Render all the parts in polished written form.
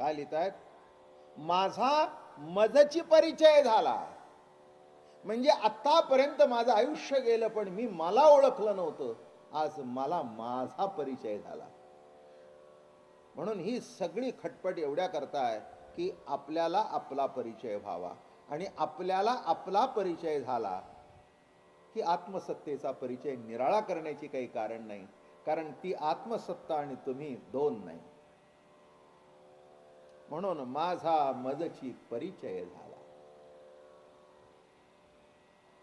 काय लिहितायत? माझा मजची परिचय झाला. म्हणजे आतापर्यंत माझं आयुष्य गेलं पण मी मला ओळखलं नव्हतं. आज मला माझा परिचय झाला. म्हणून ही सगळी खटपट एवढ्या करताय की आपल्याला आपला परिचय व्हावा. आणि आपल्याला आपला परिचय झाला की आत्मसत्तेचा परिचय निराळा करण्याची काही कारण नाही. कारण ती आत्मसत्ता आणि तुम्ही दोन नाही. म्हणून माझा मजची परिचय झाला.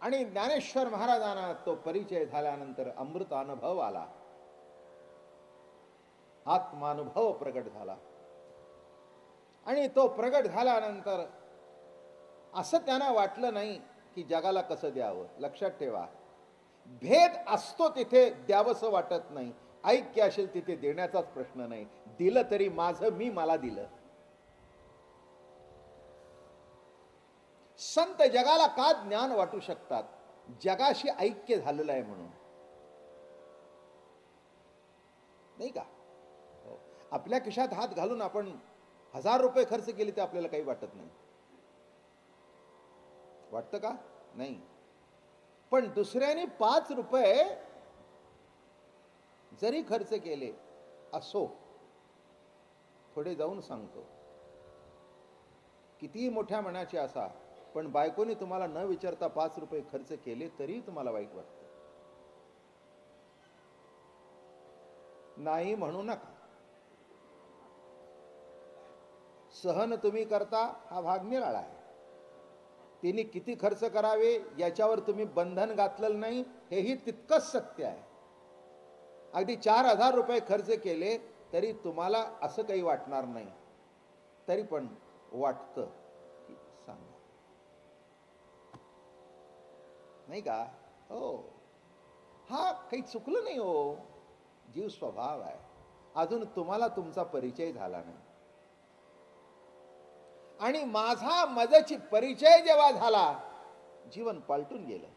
आणि ज्ञानेश्वर महाराजांना तो परिचय झाल्यानंतर अमृत अनुभव आला, आत्मानुभव प्रगट झाला. आणि तो प्रगट झाल्यानंतर असं त्यांना वाटलं नाही की जगाला कसं द्यावं. लक्षात ठेवा, भेद असतो तिथे द्यावंसं वाटत नाही. ऐक्य असेल तिथे देण्याचाच प्रश्न नाही. दिलं तरी माझं मी मला दिलं. संत जगाला का ज्ञान वाटू शकतात? जगाशी ऐक्य झालेलं आहे म्हणून, नाही का? आपल्या खिशात हात घालून आपण 1000 रुपये खर्च केले तर आपल्याला काही वाटत नाही. वाटतं का? नाही. पण दुसऱ्याने 5 रुपये जरी खर्च केले असो, थोडे जाऊन सांगतो, कितीही मोठ्या मनाचे असा, पण बायकोने तुम्हाला न विचारता 5 रुपये खर्च केले तरी तुम्हाला वाईट वाटतं. नाही म्हणू नका. सहन तुम्ही करता हा भाग निराळा आहे. तिने किती खर्च करावे याच्यावर तुम्ही बंधन घातलेलं नाही, हेही तितकंच सत्य आहे. अगदी 4000 रुपये खर्च केले तरी तुम्हाला असं काही वाटणार नाही. तरी पण वाटतं की सांगा, नाही का? हो, हा काही चुकलं नाही हो. जीव स्वभाव आहे. अजून तुम्हाला तुमचा परिचय झाला नाही. आणि माझा मजची परिचय जेव्हा झाला, जीवन पलटून गेलं.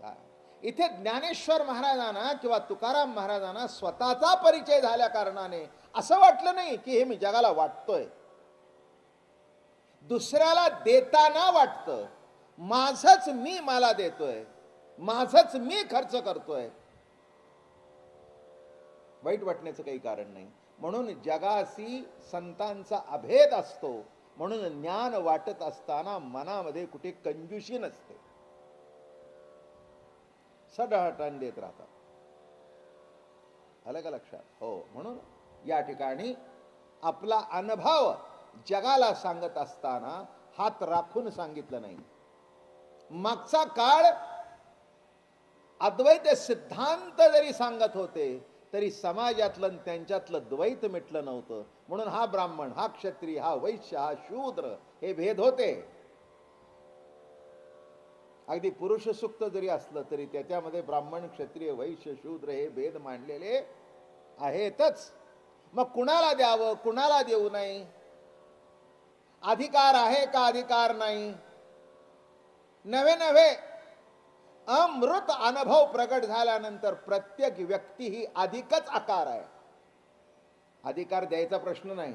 काय इथे ज्ञानेश्वर महाराजांना किंवा तुकाराम महाराजांना स्वतःचा परिचय झाल्या कारणाने असं वाटलं नाही की हे मी जगाला वाटतोय. दुसऱ्याला देताना वाटतं माझंच मी मला देतोय, माझंच मी खर्च करतोय. वाईट वाटण्याचं काही कारण नाही. म्हणून जगाशी संतांचा अभेद असतो. म्हणून ज्ञान वाटत असताना मनामध्ये कुठे कंजूशी नसते. सडहटण देत राहतात. आलं का लक्षात? हो. म्हणून या ठिकाणी आपला अनुभव जगाला सांगत असताना हात राखून सांगितलं नाही. मागचा काळ अद्वैत सिद्धांत जरी सांगत होते तरी समाजातलं त्यांच्यातलं द्वैत मिटलं नव्हतं. म्हणून हा ब्राह्मण, हा क्षत्रिय, हा वैश्य, हा शूद्र हे भेद होते. अगदी पुरुष सुक्त जरी असलं तरी त्याच्यामध्ये ब्राह्मण, क्षत्रिय, वैश्य, शूद्र हे भेद मांडलेले आहेतच. मग कुणाला द्यावं, कुणाला देऊ नये, अधिकार आहे का अधिकार नाही, नवे नवे अमृत अनुभव प्रगट झाल्यानंतर प्रत्येक व्यक्ती ही अधिकच आकार आहे. अधिकार द्यायचा प्रश्न नाही,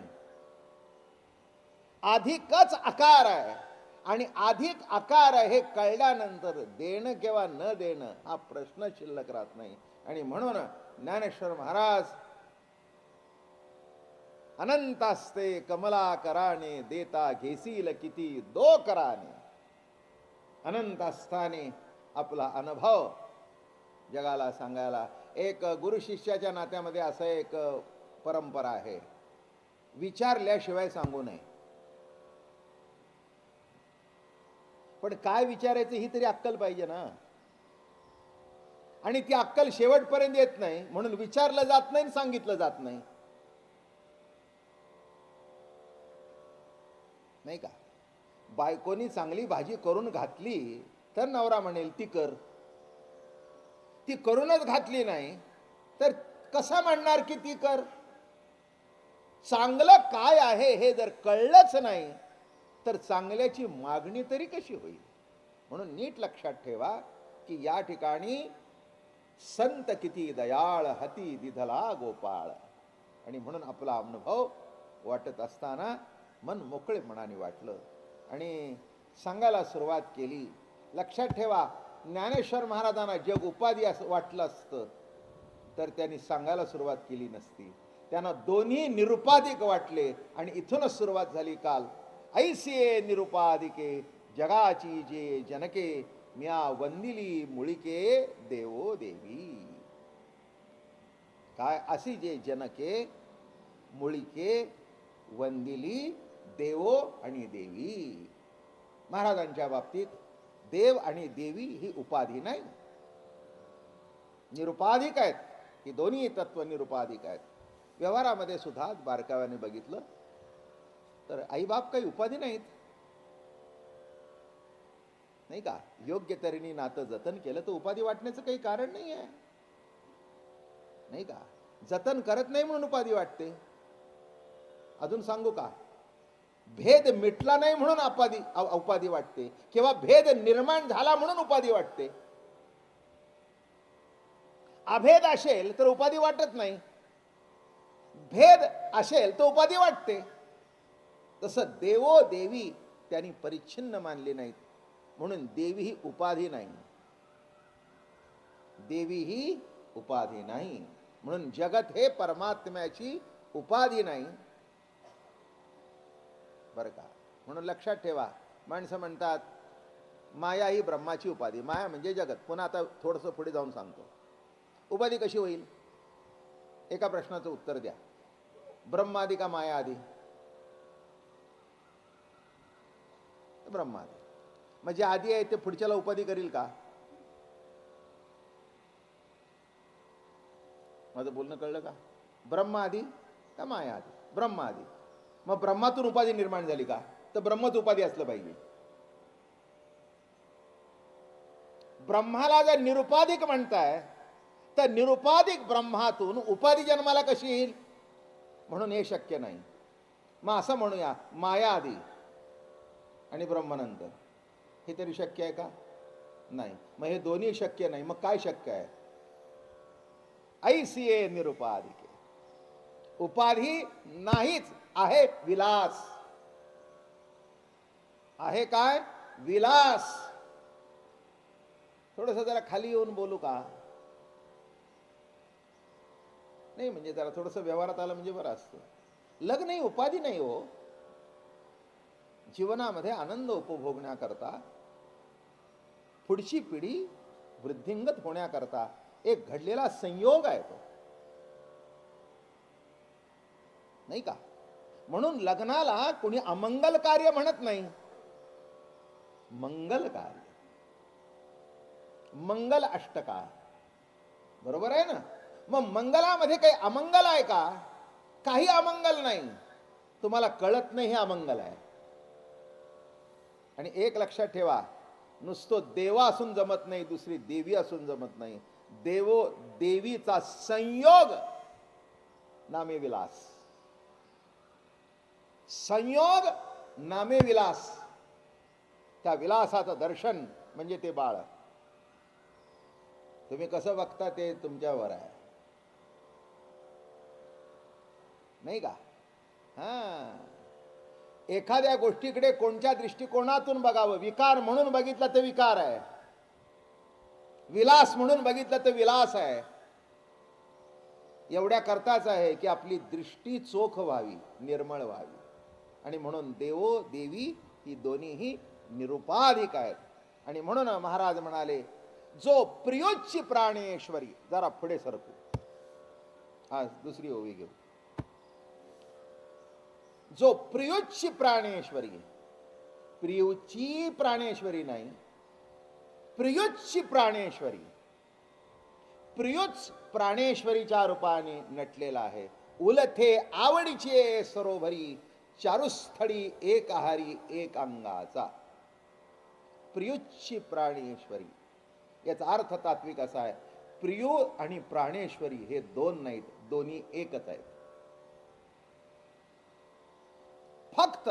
अधिकच आकार आहे. आणि अधिक आकार हे कळल्यानंतर देणं किंवा न देणं हा प्रश्न शिल्लक राहत नाही. आणि म्हणून ज्ञानेश्वर महाराज अनंतास्ते कमला कराने देता घेसील किती दो कराने. अनंत असताने आपला अनुभव जगाला सांगायला. एक गुरु शिष्याच्या नात्यामध्ये असं एक परंपरा आहे, विचारल्याशिवाय सांगू नये. पण काय विचारायचं ही तरी अक्कल पाहिजे ना. आणि ती अक्कल शेवटपर्यंत येत नाही. म्हणून विचारलं जात नाही, सांगितलं जात नाही, नाही का? बायकोनी चांगली भाजी करून घातली तर नवरा म्हणेल ती कर. ती करूनच घातली नाही तर कसा म्हणणार की ती कर? चांगलं काय आहे हे जर कळलंच नाही तर चांगल्याची मागणी तरी कशी होईल? म्हणून नीट लक्षात ठेवा की या ठिकाणी संत किती दयाळ हती दिधला गोपाळ. आणि म्हणून आपला अनुभव वाटत असताना मन मोकळेपणाने वाटलं आणि सांगायला सुरुवात केली. लक्षात ठेवा, ज्ञानेश्वर महाराजांना जग उपाधी असं वाटलं असतं तर त्यांनी सांगायला सुरुवात केली नसती. त्यांना दोन्ही निरुपाधिक वाटले आणि इथूनच सुरुवात झाली काल. ऐसिये निरुपाधिके जगाची जे जनके, म्या वंदिली मुळिके देवो देवी. काय अशी जे जनके मुळिके वंदिली देवो आणि देवी. महाराजांच्या बाबतीत देव आणि देवी ही उपाधी नाही, निरुपाधिक आहेत. ही दोन्ही तत्व निरुपाधिक आहेत. व्यवहारामध्ये सुद्धा बारकाव्याने बघितलं तर आईबाप काही उपाधी नाहीत, नाही का. योग्य तऱ्हेने नातं जतन केलं तर उपाधी वाटण्याचं काही कारण नाही आहे, नाही का. जतन करत नाही म्हणून उपाधी वाटते. अजून सांगू का, भेद मिटला नाही म्हणून उपाधी वाटते किंवा भेद निर्माण झाला म्हणून उपाधी वाटते. अभेद असेल तर उपाधी वाटत नाही, भेद असेल तर उपाधी वाटते. तसं देवो देवी त्यांनी परिच्छिन्न मानले नाहीत म्हणून देवी ही उपाधी नाही, देवी ही उपाधी नाही. म्हणून जगत हे परमात्म्याची उपाधी नाही, बरं का. म्हणून लक्षात ठेवा, माणसं म्हणतात माया ही ब्रह्माची उपाधी. माया म्हणजे जगत. पुन्हा आता थोडंसं पुढे जाऊन सांगतो. उपाधी कशी होईल? एका प्रश्नाचं उत्तर द्या. ब्रह्म आधी का माया आधी? ब्रह्म आधी. म्हणजे आधी आहे ते पुढच्याला उपाधी करील का? माझं बोलणं कळलं का? ब्रह्म आधी का माया आधी? ब्रह्म आधी. मग ब्रह्मातून उपाधी निर्माण झाली का? तर ब्रह्मच उपाधी असलं पाहिजे. ब्रह्माला जर निरुपाधिक म्हणताय तर निरुपाधिक ब्रह्मातून उपाधी जन्माला कशी येईल? म्हणून हे शक्य नाही. मग असं म्हणूया, माया आधी आणि ब्रह्मनंतर. हे तरी शक्य आहे का? नाही. मग हे दोन्ही शक्य नाही. मग काय शक्य आहे? ऐसिये निरुपाधिके. उपाधी नाहीच, आहे विलास. आहे काय? विलास. थोडंसं जरा खाली येऊन बोलू का? नाही म्हणजे जरा थोडंसं व्यवहारात आलं म्हणजे बरं असतं. लग्न ही उपाधी नाही हो. जीवनामध्ये आनंद उपभोगण्याकरता, पुढची पिढी वृद्धिंगत होण्याकरता एक घडलेला संयोग आहे तो, नाही का. म्हणून लग्नाला कोणी अमंगल कार्य म्हणत नाही, मंगल कार्य. मंगल अष्टका, बरोबर आहे ना. मग मंगलामध्ये काही अमंगल आहे का? काही अमंगल नाही. तुम्हाला कळत नाही हे अमंगल आहे. आणि एक लक्षात ठेवा, नुसतं देवा असून जमत नाही, दुसरी देवी असून जमत नाही. देवो देवीचा संयोग नामे विलास. संयोग नामे विलास. त्या विलासाचं दर्शन म्हणजे ते बाळ. तुम्ही कसं बघता ते तुमच्यावर आहे, नाही का. एखाद्या गोष्टीकडे कोणत्या दृष्टिकोनातून बघावं. विकार म्हणून बघितला तर विकार आहे, विलास म्हणून बघितलं तर विलास आहे. एवढ्या करताच आहे की आपली दृष्टी चोख व्हावी, निर्मळ व्हावी. आणि म्हणून देवो देवी ही दोन्हीही निरुपाधिक आहेत. आणि म्हणून महाराज म्हणाले, जो प्रियोच्ची प्राणेश्वरी. जरा पुढे सरकू, हा दुसरी ओवी घेऊ. जो प्रियोच्ची प्राणेश्वरी, प्रियोची प्राणेश्वरी नाही, प्रियोच्ची प्राणेश्वरी. प्रियोच प्राणेश्वरीच्या रूपाने नटलेला आहे. उलथे आवडीचे सरोवरी, चारुस्थळी एक आहारी एक अंगाचा. प्रियोच्ची प्राणेश्वरी याचा अर्थ तात्विक असा आहे, प्रियो आणि प्राणेश्वरी हे दोन नाहीत, दोन्ही एकच आहेत. फक्त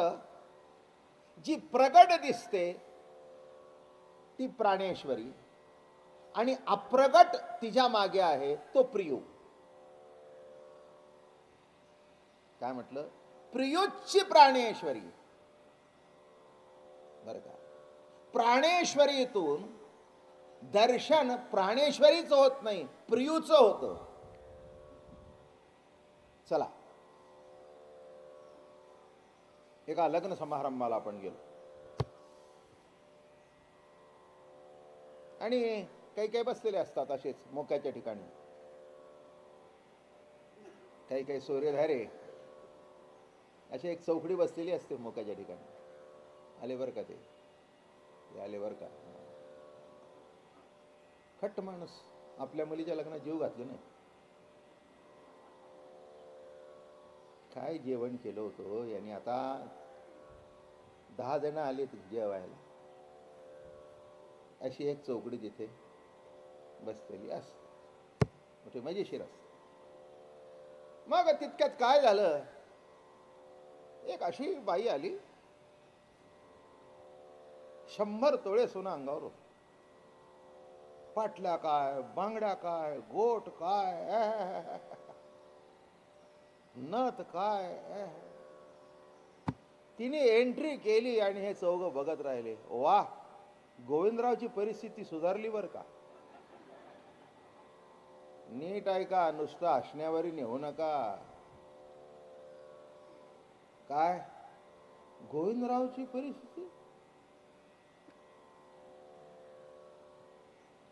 जी प्रगट दिसते ती प्राणेश्वरी आणि अप्रगट तिच्या मागे आहे तो प्रियो. काय म्हटलं? प्रियोच्ची प्राणेश्वरी. बर का, प्राणेश्वरीतून दर्शन प्राणेश्वरीच होत नाही, प्रियूच होतं. चला, एका लग्न समारंभाला आपण गेलो आणि काही काही बसलेले असतात असेच मोक्याच्या ठिकाणी, काही काही सोयरेधारे अशी एक चौकडी बसलेली असते मोक्याच्या ठिकाणी. आले बर का, ते आले बर का, खट्ट माणूस, आपल्या मुलीच्या लग्नात जीव घातलं नाही. काय जेवण केलं होतं यांनी, आता 10 जण आले जेवायला. अशी एक चौकडी तिथे बसलेली असते, मोठी मजेशीर असते. मग तितक्यात काय झालं, एक अशी बाई आली, 100 तोळे सोनं अंगावर होतं. पाटल्या काय, बांगड्या काय, गोट काय, नथ काय. तिने एंट्री केली आणि हे चौघ बघत राहिले. वा, गोविंदरावची परिस्थिती सुधारली बर का. नीट ऐका, नुसतं हसण्यावरी नेऊ नका. काय गोविंदरावची परिस्थिती,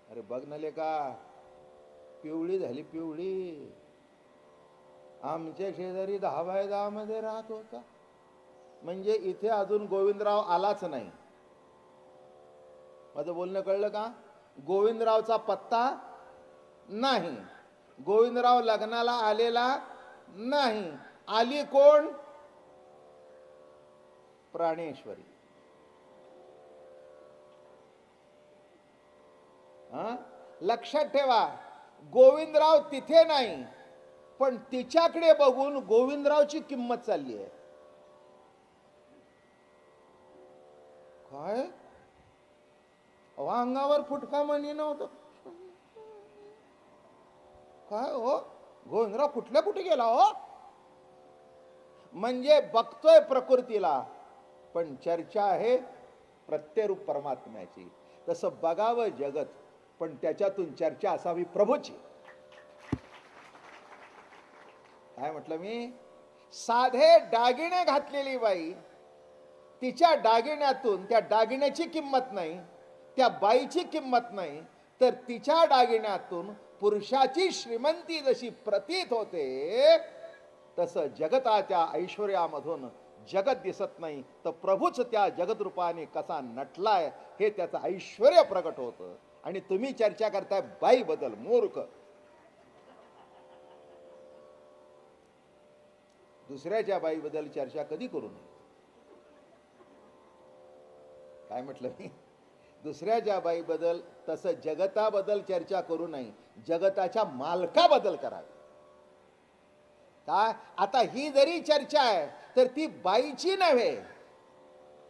अरे बघ नले का, पिवळी झाली पिवळी. आमच्या शेजारी 10x10 मध्ये राहत होता, म्हणजे इथे अजून गोविंदराव आलाच नाही. माझं बोलणं कळलं का? गोविंदरावचा पत्ता नाही, गोविंदराव लग्नाला आलेला नाही. आली कोण? प्राणेश्वरी. लक्षात ठेवा, गोविंदराव तिथे नाही, पण तिच्याकडे बघून गोविंदरावची किंमत चालली आहे. काय अंगावर फुटका म्हणी नव्हतं काय हो, गोविंदराव कुठल्या कुठे गेला हो? म्हणजे बघतोय प्रकृतीला, पण चर्चा आहे प्रत्यरूप परमात्म्याची. तसं बघावं जगत, पण त्याच्यातून चर्चा असावी प्रभूची. काय म्हटलं मी? साधे दागिने घातलेली बाई, तिच्या दागिन्यातून त्या दागिन्याची किंमत नाही, त्या बाईची किंमत नाही, तर तिच्या दागिन्यातून पुरुषाची श्रीमंती जशी प्रतीत होते, तसं जगताच्या ऐश्वर्यामधून जगत दिसत नाही, तर प्रभूच त्या जगत रूपाने कसा नटलाय हे त्याचं ऐश्वर्य प्रकट होतं. आणि तुम्ही चर्चा करताय बाई बदल, मूर्ख. दुसऱ्याच्या बाईबद्दल चर्चा कधी करू नये. काय म्हटलं मी? दुसऱ्याच्या बाईबद्दल, तसं जगताबद्दल चर्चा करू नये, जगताच्या मालकाबद्दल करावी. काय आता ही जरी चर्चा आहे, तर ती बाईची नव्हे,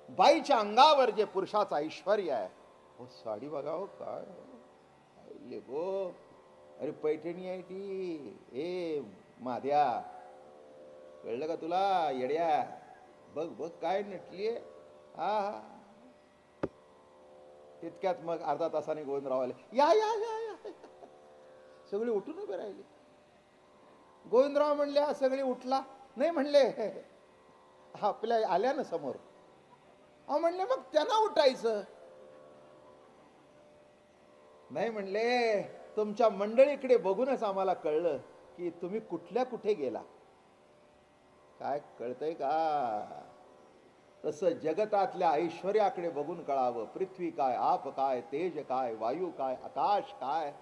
बाईच्या अंगावर जे पुरुषाचं ऐश्वर्य आहे. हो, साडी बघा हो, काय लेगो, अरे पैठणी आहे ती. ए माध्या, कळलं का तुला येड्या? बघ बघ काय नटलीये. हा, तितक्यात मग अर्धा तासाने गोविंदराव आले. या या या या, सगळी उठून उभे राहिली. गोविंदराव म्हणले, सगळी उठला नाही म्हणले, आपल्या आल्या ना समोर. म्हणले मग त्यांना उठायचं नाही. म्हणले तुमच्या मंडळीकडे बघूनच आम्हाला कळलं की तुम्ही कुठल्या कुठे गेला. काय कळतंय का? तसं जगतातल्या ऐश्वर्याकडे बघून कळावं. पृथ्वी काय, आप काय, तेज काय, वायू काय, आकाश काय,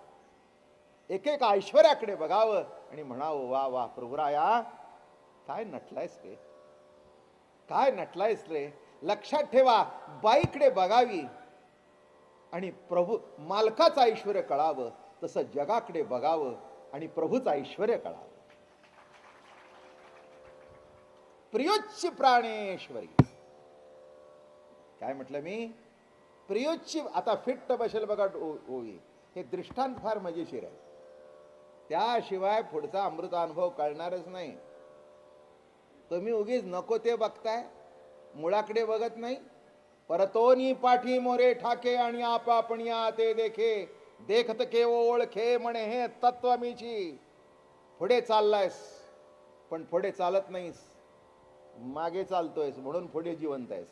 एक एक ऐश्वर्याकडे बघावं आणि म्हणावं वा वा प्रभुराया, काय नटलायस रे, काय नटलायस रे. लक्षात ठेवा, बाईकडे बघावी आणि प्रभू मालकाचं ऐश्वर्य कळावं, तसं जगाकडे बघावं आणि प्रभूचं ऐश्वर्य कळावं. प्रियोच्ची प्राणेश्वरी. काय म्हटलं मी? प्रियोच्ची. आता फिट्ट बसेल बघा ओळी. हे दृष्टांत फार मजेशीर आहे, त्याशिवाय पुढचा अमृतानुभव कळणारच नाही. तुम्ही उगीच नको ते बघताय, मुळाकडे बघत नाही. परतोनी पाठी मोरे ठाके आणि आपापणिया ते देखे, देखत केव ओळखे म्हणे हे तत्व मीची. पुढे चाललायस पण पुढे चालत नाहीस, मागे चालतोयस म्हणून पुढे जिवंत आहेस.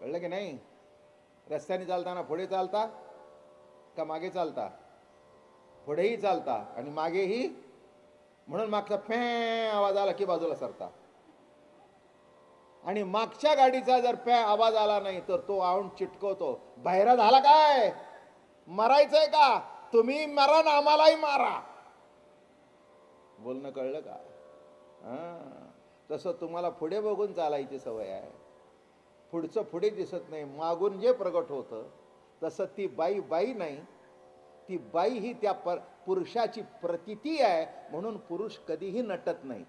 कळलं की नाही? रस्त्याने चालताना पुढे चालता का मागे चालता? पुढेही चालता आणि मागेही. म्हणून मागचा फॅ आवाज आला की बाजूला सरता. आणि मागच्या गाडीचा जर पॅ आवाज आला नाही तर तो आऊन चिटकवतो, बाहेर झाला काय, मरायचंय का, तुम्ही मरा ना आम्हालाही मारा. बोलणं कळलं का? तसं तुम्हाला पुढे बघून चालायची सवय आहे. पुढचं पुढे दिसत नाही, मागून जे प्रगट होतं तसं ती बाई बाई नाही, ती बाई ही त्या पुरुषाची प्रतीती आहे. म्हणून पुरुष कधीही नटत नाही.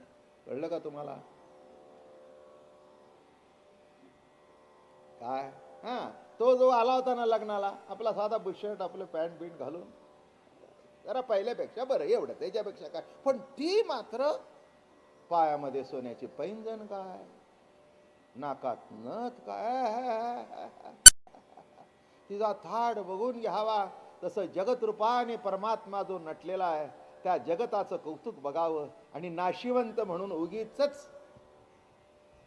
कळलं का तुम्हाला? काय तो जो आला होता ना लग्नाला, आपला साधा बुशर्ट आपलं पॅन्ट बिंट घालून, जरा पहिल्यापेक्षा बरं एवढं, त्याच्यापेक्षा काय, पण ती मात्र पायामध्ये सोन्याची पैंजण काय, नाकात नथ काय, तिचा थाट बघून घ्यावा. तसं जगत रूपाने परमात्मा जो नटलेला आहे त्या जगताचं कौतुक बघावं आणि नाशिवंत म्हणून उगीच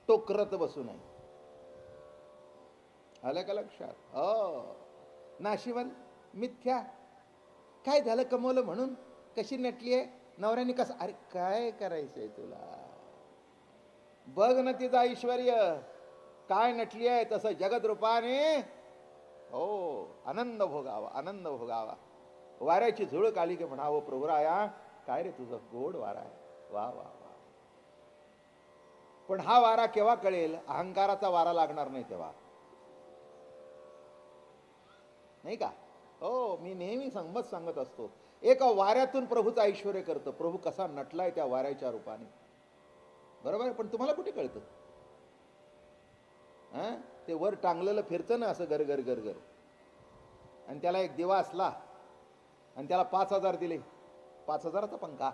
टोकरत बसू नये. आलं का लक्षात? नाशिवंत मिथ्या. काय झालं कमवलं म्हणून कशी नटली आहे, नवऱ्याने कसं, अरे काय करायचंय तुला, बघ ना तिचं ऐश्वर्य काय नटली आहे. तसं जगत रूपाने आनंद भोगावा, आनंद भोगावा. वाऱ्याची झुळूक आली की म्हणावं, प्रभुराया काय रे तुझं गोड वारा आहे, वा वा वा. पण हा वारा केव्हा कळेल? अहंकाराचा वारा लागणार नाही तेव्हा, नाही का? मी नेहमी सांगत असतो, एका वाऱ्यातून प्रभूचं ऐश्वर्य करतं. प्रभू कसा नटलाय त्या वाऱ्याच्या रूपाने, बरोबर आहे. पण तुम्हाला कुठे कळतं? ते वर टांगलेलं फिरतं ना असं गरगर गरगर, आणि त्याला एक दिवा असला आणि त्याला 5,000 दिले, 5,000चा पंखा,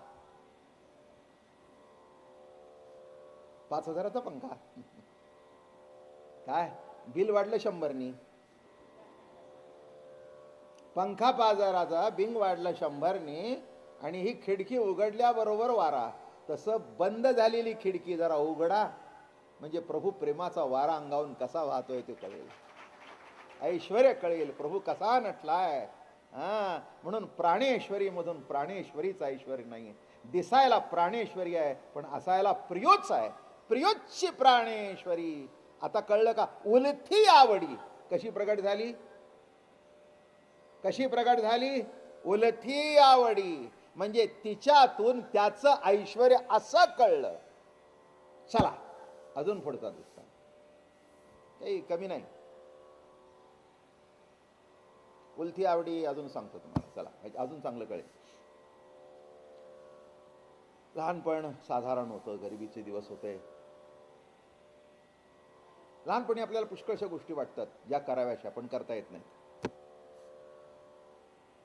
5,000चा पंखा. काय बिल वाढलं 100नी, पंखा 5,000चा, बिंग वाढलं 100नी, आणि ही खिडकी उघडल्याबरोबर वारा. तसं बंद झालेली खिडकी जरा उघडा म्हणजे प्रभू प्रेमाचा वारा अंगावून कसा वाहतोय ते कळेल, ऐश्वर्य कळेल, प्रभू कसा नटलाय. म्हणून प्राणेश्वरी मधून प्राणेश्वरीचं ऐश्वर्य नाही. दिसायला प्राणेश्वरी आहे पण असायला प्रियोच आहे, प्रियोची प्राणेश्वरी. आता कळलं का? उलथी आवडी कशी प्रगट झाली, कशी प्रगट झाली? उलथी आवडी म्हणजे तिच्यातून त्याचं ऐश्वर्य असं कळलं. चला अजून पुढचा दिसता, काही कमी नाही. उलथी आवडी अजून सांगतो तुम्हाला, चला अजून चांगलं कळेल. लहानपण साधारण होतं, गरिबीचे दिवस होते. लहानपणी आपल्याला पुष्कळशा गोष्टी वाटतात ज्या कराव्याशा पण करता येत नाही,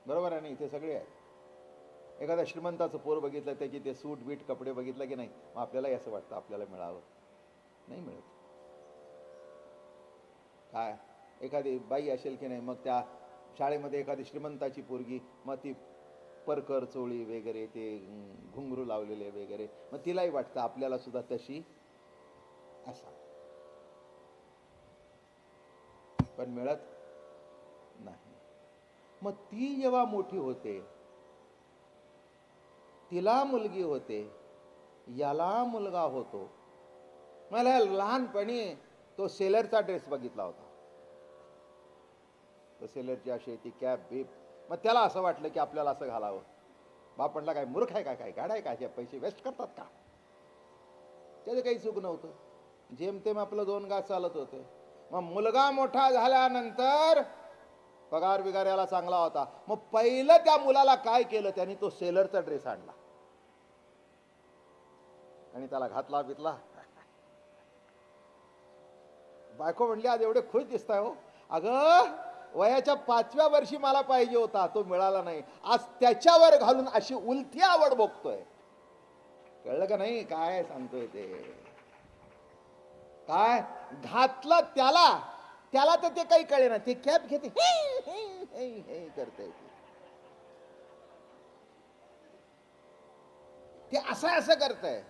बरोबर आहे ना? इथे सगळे आहे. एखाद्या श्रीमंताचं पोर बघितलं, त्याची ते सूट बीट कपडे बघितलं की नाही, मग आपल्यालाही असं वाटतं आपल्याला मिळावं, नाही मिळत. काय एखादी बाई असेल की नाही, मग त्या शाळेमध्ये एखादी श्रीमंताची पोरगी, मग ती परकर चोळी वगैरे, ते घुंगरू लावलेले वगैरे, मग तिलाही वाटतं आपल्याला सुद्धा तशी असा, पण मिळत नाही. मग ती जेव्हा मोठी होते, तिला मुलगी होते, याला मुलगा होतो. मला लहानपणी तो सेलरचा ड्रेस बघितला होता, तो सेलरची अशी ती कॅप बीप, मग त्याला असं वाटलं की आपल्याला असं घालावं. बाप म्हटला काय मूर्ख आहे, काय गाडा आहे काय, पैसे वेस्ट करतात का? त्याचं काही चूक नव्हतं, जेमतेम आपलं 2 घास चालत होते. मग मुलगा मोठा झाल्यानंतर पगार बिगार याला चांगला होता, मग पहिलं त्या मुलाला काय केलं, त्यांनी तो सेलरचा ड्रेस आणला आणि त्याला घातला बितला. बायको म्हणली आज एवढे खुश दिसताय हो. अगं वयाच्या 5व्या वर्षी मला पाहिजे होता, तो मिळाला नाही. आज त्याच्यावर घालून अशी उलथी आवड बघतोय. कळलं का नाही काय सांगतोय ते? काय घातलं त्याला, त्याला तर ते काही कळे ना, ते कॅप घेते करते ते असं असं करतंय.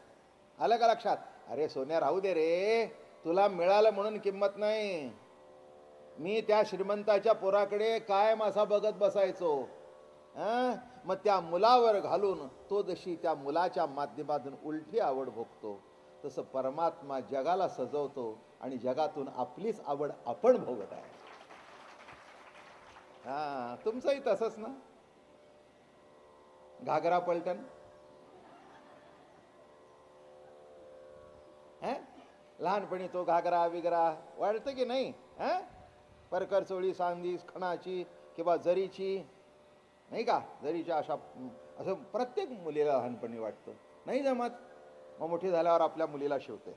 आलं का लक्षात? अरे सोन्या राहू दे रे, तुला मिळालं म्हणून किंमत नाही. मी त्या श्रीमंताच्या पोराकडे कायम असा बघत बसायचो. मग त्या मुलावर घालून तो जशी त्या मुलाच्या माध्यमातून उलटी आवड भोगतो, तसं परमात्मा जगाला सजवतो आणि जगातून आपलीच आवड आपण भोगत आहे. तुमचंही तसंच ना? घागरा पलटण लहानपणी तो घागरा विगरा वाटतं की नाही? परकर चोळी सांदी खणाची किंवा जरीची, नाही का? जरीच्या अशा, असं प्रत्येक मुलीला लहानपणी वाटतं. नाही जमत, मग मोठी झाल्यावर आपल्या मुलीला शिवते.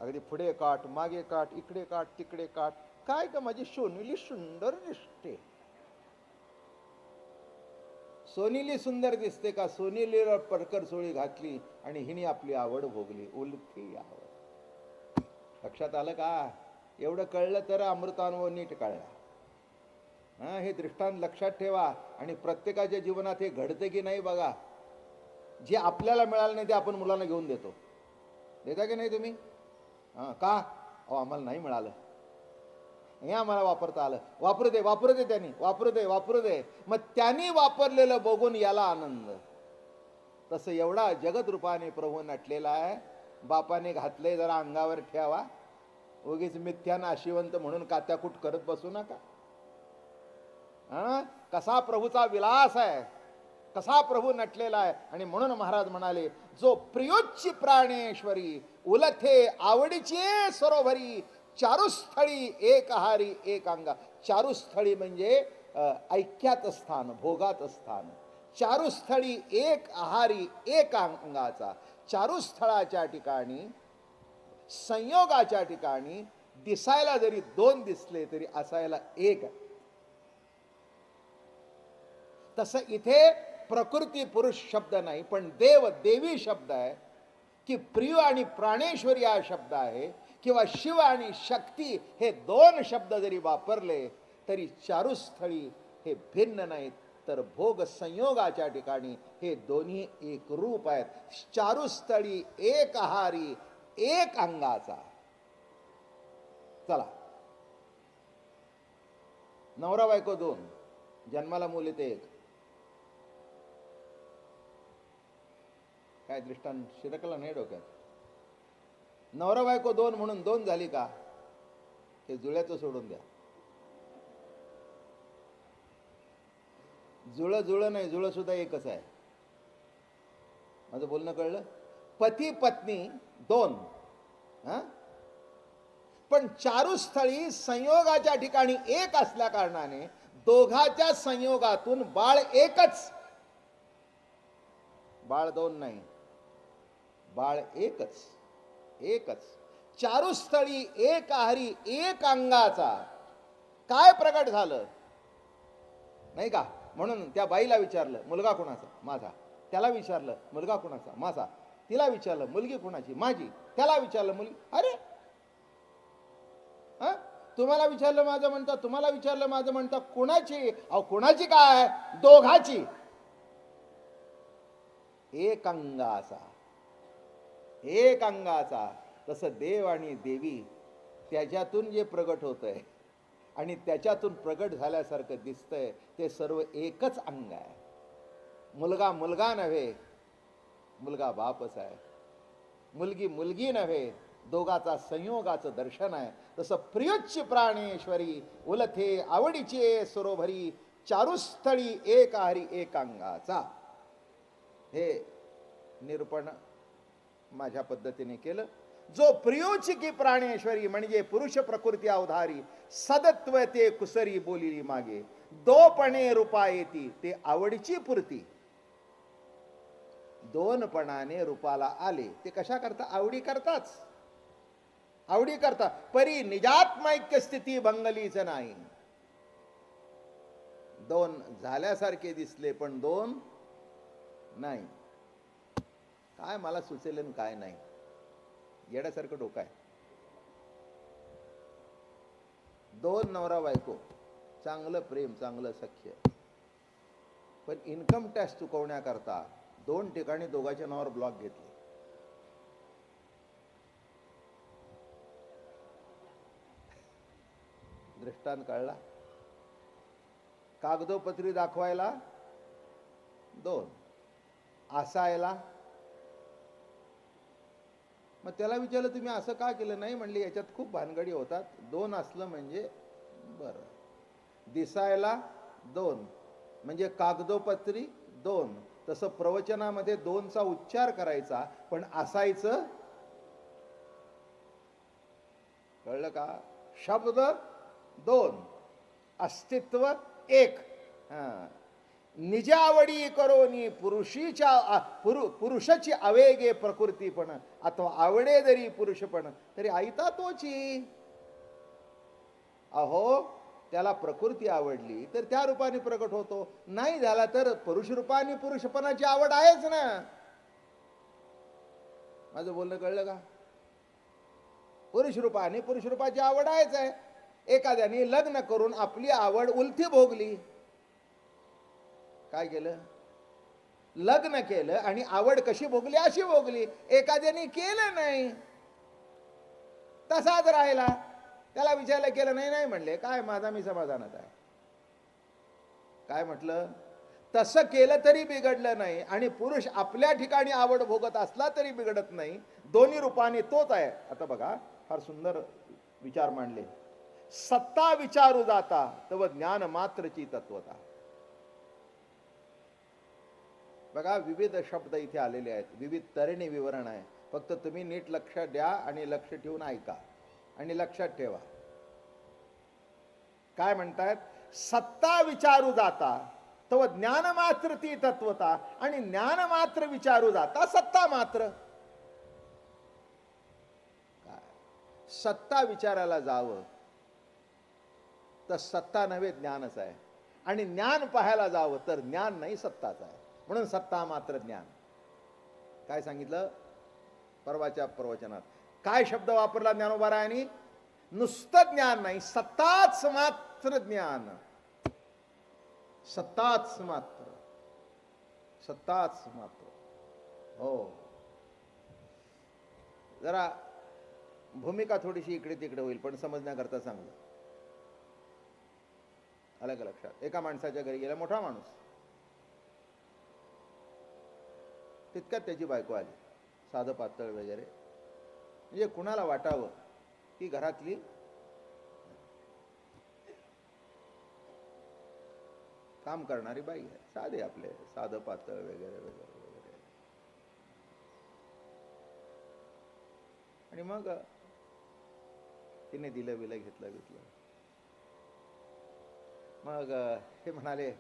अगदी पुढे काठ, मागे काठ, इकडे काठ, तिकडे काठ. काय का माझी सोनीली सुंदर दिसते. सोनीली सुंदर दिसते का? सोनीलीला परकर चोळी घातली आणि हिने आपली आवड भोगली, उलटी आवड. लक्षात आलं का? एवढं कळलं तर अमृतानुभव नीट कळला. हे दृष्टांत लक्षात ठेवा आणि प्रत्येकाच्या जीवनात हे घडते की नाही बघा. जे आपल्याला मिळालं नाही ते आपण मुलांना घेऊन देतो. देता की नाही तुम्ही? का? अहो आम्हाला नाही मिळालं, हे आम्हाला वापरता आलं. वापरू दे वापरू दे, त्यांनी वापरू दे वापरू दे. मग त्यांनी वापरलेलं बघून याला आनंद. तसं एवढा जगत रूपाने प्रभू नटलेला आहे. बापाने घातले जरा अंगावर ठेवा, उगीच मिथ्या नाशिवंत म्हणून कात्याकूट करत बसू नका. कसा प्रभूचा विलास आहे, कसा प्रभू नटलेला आहे. आणि म्हणून महाराज म्हणाले, जो प्रियोच्ची प्राणेश्वरी उलथे आवडीची सरोवरी, चारुस्थळी एक आहारी एक अंगा. चारुस्थळी म्हणजे ऐक्यात स्थान, भोगात स्थान. चारुस्थळी एक आहारी एक अंगाचा. चारुस्थळाच्या ठिकाणी, संयोगाच्या ठिकाणी दिसायला जरी दोन दिसले तरी असायला एक. तसं इथे प्रकृती पुरुष शब्द नाही, पण देव देवी शब्द आहे. की प्रिय आणि प्राणेश्वरी हा शब्द आहे, किंवा शिव आणि शक्ती हे दोन शब्द जरी वापरले तरी चारुस्थळी हे भिन्न नाहीत, तर भोग संयोगाच्या ठिकाणी हे दोन्ही एक रूप आहेत. चारुस्थळी एक आहारी एक अंगाचा. चला, नवरा बायको दोन, जन्माला मूल येते एक. काय दृष्टांत शिरकला नाही डोक्यात? नवरा बायको दोन म्हणून दोन झाली का? हे जुळ्याचं सोडून द्या. जुळं जुळं नाही, जुळं सुद्धा एकच आहे. माझं बोलणं कळलं? पती पत्नी दोन, पण चारुस्थळी संयोगाच्या ठिकाणी एक असल्या कारणाने दोघाच्या संयोगातून बाळ एकच. बाळ दोन नाही, बाळ एकच. एकच. चारुस्थळी एक आहारी एक अंगाचा. काय प्रकट झालं नाही का? म्हणून त्या बाईला विचारलं, मुलगा कोणाचा? माझा. त्याला विचारलं, मुलगा कोणाचा? माझा. तिला विचारलं, मुलगी कोणाची? माझी. त्याला विचारलं, मुलगी. अरे तुम्हाला विचारलं माझं म्हणता, तुम्हाला विचारलं माझं म्हणता. कोणाची? अहो कोणाची काय? दोघाची. एक अंगाचा, एक अंगाचा. तसं देव आणि देवी त्याच्यातून जे प्रगट होतंय आणि त्याच्यातून प्रगट झाल्यासारखं दिसतंय ते सर्व एकच अंग आहे. मुलगा मुलगा नव्हे, मुलगा बापच आहे. मुलगी मुलगी नव्हे, दोघाचा संयोगाचं दर्शन आहे. तसं प्रियोच्ची प्राणेश्वरी उलथे आवडीचे सरोवरी, चारुस्थळी एक आहारी एक अंगाचा. हे निरूपण माझ्या पद्धतीने केलं. जो प्रियोची की प्राणेश्वरी म्हणजे पुरुष प्रकृती अवधारी, सदत्व ते कुसरी बोलिली मागे, दोपणे रूपा येती ते आवडीची पुरती. दोनपणाने रूपाला आले ते कशा करता? आवडी करताच. आवडी करता. परी निजात्मैक्य स्थिती भंगलीच नाही. दोन झाल्यासारखे दिसले पण दोन नाही. काय मला सुचेल आणि काय नाही, येण्यासारखं डोकं आहे. दोन नवरा बायको, चांगलं प्रेम, चांगलं सख्य, पण इन्कम टॅक्स चुकवण्याकरता 2 ठिकाणी दोघांच्या नावावर ब्लॉक घेतले. दृष्टांत कळला? कागदोपत्री दाखवायला 2, असायला. मग त्याला विचारलं तुम्ही असं का केलं? नाही म्हणले याच्यात खूप भानगडी होतात, 2 असलं म्हणजे बरं. दिसायला 2 म्हणजे कागदोपत्री 2, तसं प्रवचनामध्ये 2चा उच्चार करायचा, पण असायचं. कळलं का? शब्द 2, अस्तित्व 1. निज आवडी करोनी पुरुषाची आवेगे प्रकृतीपण, अथवा आवडे जरी पुरुषपण तरी आयता तोची. अहो, त्याला प्रकृती आवडली तर त्या रूपाने प्रकट होतो, नाही झाला तर पुरुष रूपाने पुरुषपणाची आवड आहेच ना. माझं बोलणं कळलं का? पुरुष रूपाने पुरुष रूपाची आवड आहेच आहे. एखाद्याने लग्न करून आपली आवड उलथी भोगली. काय केलं? लग्न केलं आणि आवड कशी भोगली अशी भोगली. एखाद्याने केलं नाही, तसाच राहिला. त्याला विचारलं, केलं नाही? नाही म्हणले. काय माझा मी समाधानात आहे. काय म्हटलं? तसं केलं तरी बिघडलं नाही, आणि पुरुष आपल्या ठिकाणी आवड भोगत असला तरी बिघडत नाही. दोन्ही रूपाने तोच आहे. आता बघा, फार सुंदर विचार मांडले. सत्ता विचारू जाता तव ज्ञान मात्रची तत्वता. बघा, विविध शब्द इथे आलेले आहेत, विविध तऱ्हेने विवरण आहे. फक्त तुम्ही नीट लक्ष द्या आणि लक्ष ठेवून ऐका आणि लक्षात ठेवा. काय म्हणतायत? सत्ता विचारू जाता तव ज्ञान मात्र ती तत्वता, आणि ज्ञान मात्र विचारू जाता सत्ता मात्र. काय? सत्ता विचारायला जावं तर सत्ता नव्हे, ज्ञानच आहे. आणि ज्ञान पाहायला जावं तर ज्ञान नाही, सत्ताच आहे. म्हणून सत्ता मात्र ज्ञान. काय सांगितलं परवाच्या प्रवचनात? काय शब्द वापरला ज्ञानोबारायांनी? नुसतं ज्ञान नाही, सत्ताच मात्र ज्ञान. सत्ताच मात्र, सत्ताच मात्र. हो, जरा भूमिका थोडीशी इकडे तिकडे होईल, पण समजण्याकरता चांगलं. आलं का लक्षात? एका माणसाच्या घरी गेला, मोठा माणूस. तितक्यात त्याची बायको आली, साधं पातळ वगैरे, म्हणजे कुणाला वाटावं की घरातली काम करणारी बाई आहे, साधे आपले साधं पातळ वगैरे वगैरे वगैरे. आणि मग तिने दिलं बिलं घेतलं. मग हे म्हणाले,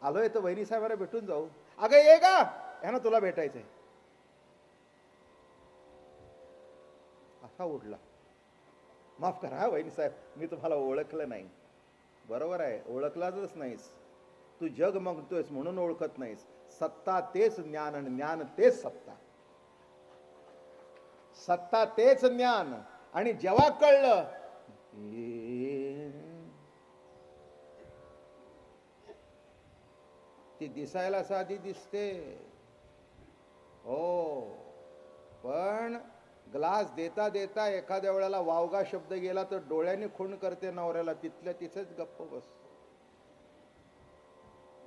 आलोय तर वहिनी साहेबांना भेटून जाऊ. अगं ये का, ह्यानं तुला भेटायचंय. असा उठला. माफ करा वहिनी साहेब, मी तुम्हाला ओळखलं नाही. बरोबर आहे, ओळखलाच नाहीस तू. जग मागतोयस म्हणून ओळखत नाहीस. सत्ता तेच ज्ञान आणि ज्ञान तेच सत्ता. सत्ता तेच ज्ञान. आणि जेव्हा कळलं ती दिसायला साधी दिसते, हो, पण ग्लास देता देता एखाद्या वेळेला वावगा शब्द गेला तर डोळ्याने खूण करते नवऱ्याला, तिथल्या तिथेच गप्प बस.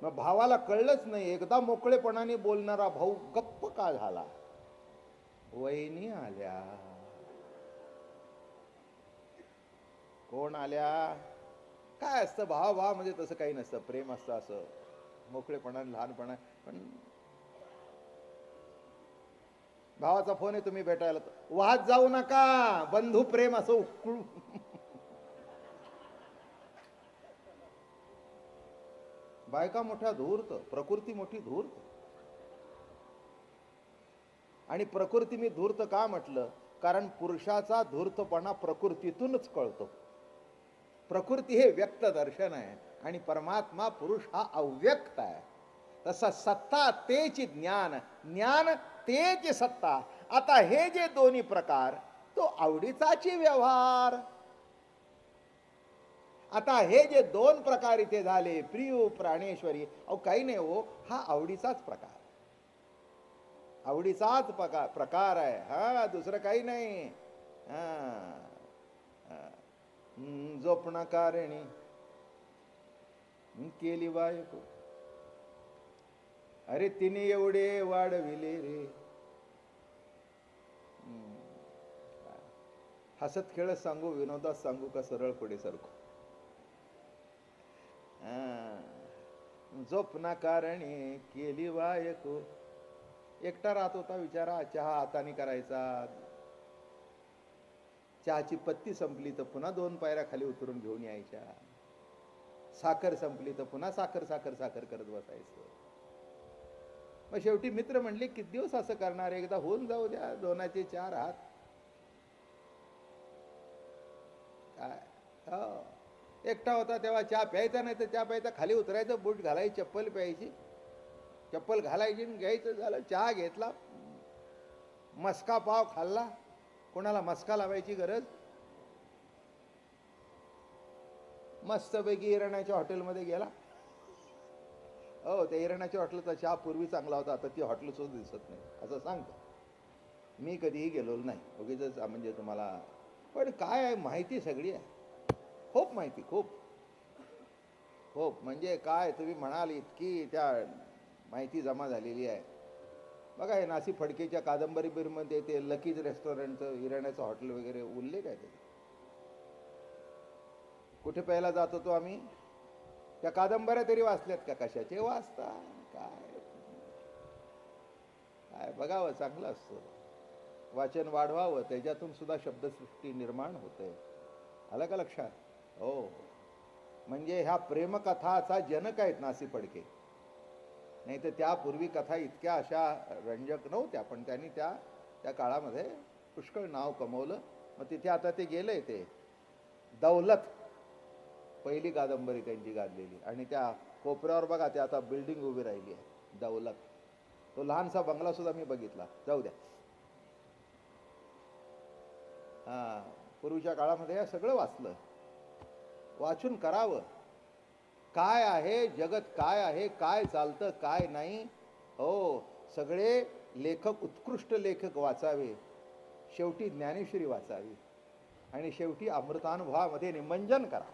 मग भावाला कळलंच नाही. एकदा मोकळेपणाने बोलणारा भाऊ गप्प का झाला? वहिनी आल्या. कोण आल्या? काय असतं भावामध्ये तसं काही नसतं, प्रेम असतं असं मोकळेपणा, लहानपणा. पण भावाचा फोन आहे, तुम्ही भेटायला, वाहत जाऊ नका, बंधू प्रेम असं उकळू. बायका मोठ्या धूर्त, प्रकृती मोठी धूर्त. आणि प्रकृती मी धूर्त का म्हटलं? कारण पुरुषाचा धूर्तपणा प्रकृतीतूनच कळतो. प्रकृती हे व्यक्त दर्शन आहे आणि परमात्मा पुरुष हा अव्यक्त आहे. तसा सत्ता तेच ज्ञान, ज्ञान तेच सत्ता. आता हे जे दोन्ही प्रकार, तो आवडीचाची व्यवहार. आता हे जे दोन प्रकार इथे झाले, प्रिय प्राणेश्वरी, अहो काही नाही हो, हा आवडीचाच प्रकार, आवडीचाच प्रकार आहे, हा दुसरं काही नाही. हा झोपणाकारणी केली बायको, अरे तिने एवढे वाढविले रे. हसत खेळत सांगू, विनोदात सांगू का सरळ पुढे सरकू? झोपना कारणी केली बायको. एकटा राहत होता, विचारा, चहा हाताने करायचा. चहाची पत्ती संपली तर पुन्हा 2 पायऱ्या खाली उतरून घेऊन यायच्या. साखर संपली तर पुन्हा साखर साखर साखर करत बसायचं. मग शेवटी मित्र म्हणले, किती दिवस असं करणार, एकदा होऊन जाऊ द्या, 2चे 4 हात. काय एकटा होता तेव्हा चहा प्यायचा, नाही तर चहा प्यायचा खाली उतरायचं, बूट घालायची, चप्पल प्यायची, चप्पल घालायची, घ्यायचं, झालं चहा घेतला, मस्का पाव खाल्ला. कोणाला मस्का लावायची गरज? मस्तपैकी इराण्याच्या हॉटेलमध्ये गेला. हो, त्या इराण्याच्या हॉटेलचा चहा पूर्वी चांगला होता, आता ती हॉटेल सुद्धा दिसत नाही, असं सांगतो. मी कधीही गेलो नाही, उगीच म्हणजे तुम्हाला. पण काय आहे, माहिती सगळी आहे, खूप माहिती, खूप खूप म्हणजे काय तुम्ही म्हणाल इतकी त्या माहिती जमा झालेली आहे. बघा, हे नासी फडकेच्या कादंबरी बीरमध्ये ते लकीज रेस्टॉरंटचं, इराण्याचं हॉटेल वगैरे उल्लेख आहे. ते कुठे प्यायला जात होतो आम्ही, त्या कादंबऱ्या तरी वाचल्यात का? कशाचे वाचता? काय काय बघावं, चांगलं असतं, वाचन वाढवावं, त्याच्यातून सुद्धा शब्दसृष्टी निर्माण होते. आलं का लक्षात? हो, म्हणजे ह्या प्रेमकथाचा जनक आहेत नासी फडके. नाही तर त्यापूर्वी कथा इतक्या अशा रंजक नव्हत्या, पण त्यांनी त्या काळामध्ये पुष्कळ नाव कमवलं. मग तिथे आता ते गेलंय, ते दौलत पहिली कादंबरी त्यांची गाजलेली, आणि त्या कोपऱ्यावर बघा, ते आता बिल्डिंग उभी राहिली आहे, दौलत. तो लहानसा बंगला सुद्धा मी बघितला, जाऊ द्या. पूर्वीच्या काळामध्ये हे सगळं वाचलं, वाचून करावं. काय आहे जगत, काय आहे, काय चालतं, काय नाही. हो, सगळे लेखक, उत्कृष्ट लेखक वाचावे, शेवटी ज्ञानेश्वरी वाचावी, आणि शेवटी अमृतानुभवामध्ये निमंजन करा.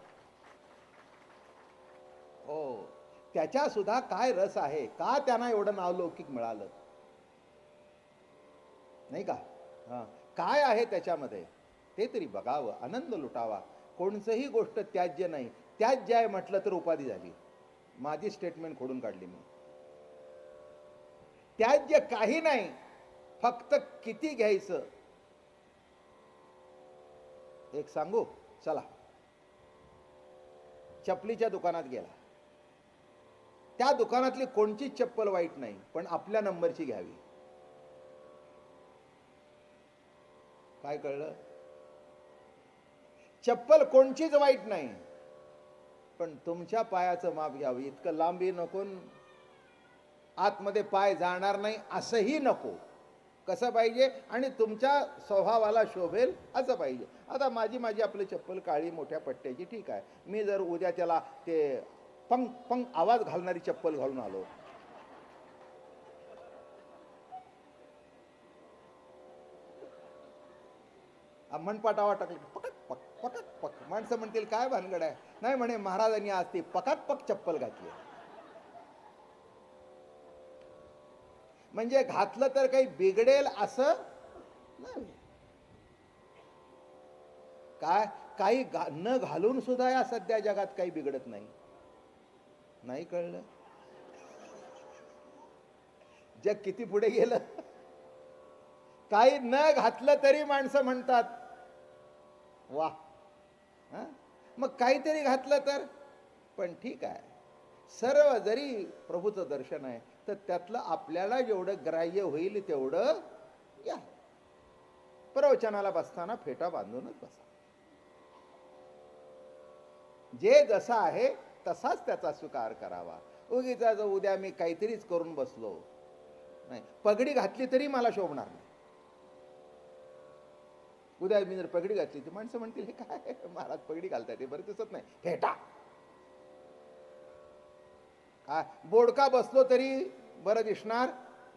हो, त्याच्या सुद्धा काय रस आहे, का त्यांना एवढं नावलौकिक मिळालं, नाही का? काय आहे त्याच्यामध्ये, ते तरी बघावं, आनंद लुटावा. कोणतीही गोष्ट त्याज्य नाही. त्याज्य आहे म्हटलं तर उपाधी झाली. माझी स्टेटमेंट खोडून काढली मी. त्याज्य काही नाही, फक्त किती घ्यायचं. एक सांगू, चला, चपलीच्या दुकानात गेला, त्या दुकानातली कोणतीच चप्पल वाईट नाही, पण आपल्या नंबरची घ्यावी. काय कळलं? चप्पल कोणचीच वाईट नाही, पण तुमच्या पायाचं माप घ्यावं. इतकं लांबी नको, आतमध्ये पाय जाणार नाही असंही नको. कसं पाहिजे, आणि तुमच्या स्वभावाला शोभेल असं पाहिजे. आता माझी आपली चप्पल काळी मोठ्या पट्ट्याची, ठीक आहे. मी जर उद्या त्याला ते पंग पंग आवाज घालणारी चप्पल घालून आलो, मनपाट आवाज टाकला, पकट पक पकट पक, माणसं म्हणतील काय भानगड आहे. नाही म्हणे, महाराजांनी आज ती पकाट पक चप्पल घातली. म्हणजे घातलं तर काही बिघडेल असं नाही. काय काही न घालून सुद्धा या सध्या जगात काही बिघडत नाही. नाही कळलं? जग किती पुढे गेलं. काही न घातलं तरी माणसं म्हणतात वा. मग काहीतरी घातलं तर, पण ठीक आहे, सर्व जरी प्रभूचं दर्शन आहे, तर त्यातलं आपल्याला जेवढं ग्राह्य होईल तेवढं या. प्रवचनाला बसताना फेटा बांधूनच बसा. जे जसा आहे तसाच त्याचा स्वीकार करावा. उगीच उद्या मी काहीतरीच करून बसलो नाही, पगडी घातली तरी मला शोभणार नाही. उद्या मी जर पगडी घातली तर माणसं म्हणतील हे काय महाराज पगडी घालताय, ते बरं दिसत नाही, फेटा. काय बोडका बसलो तरी बरं दिसणार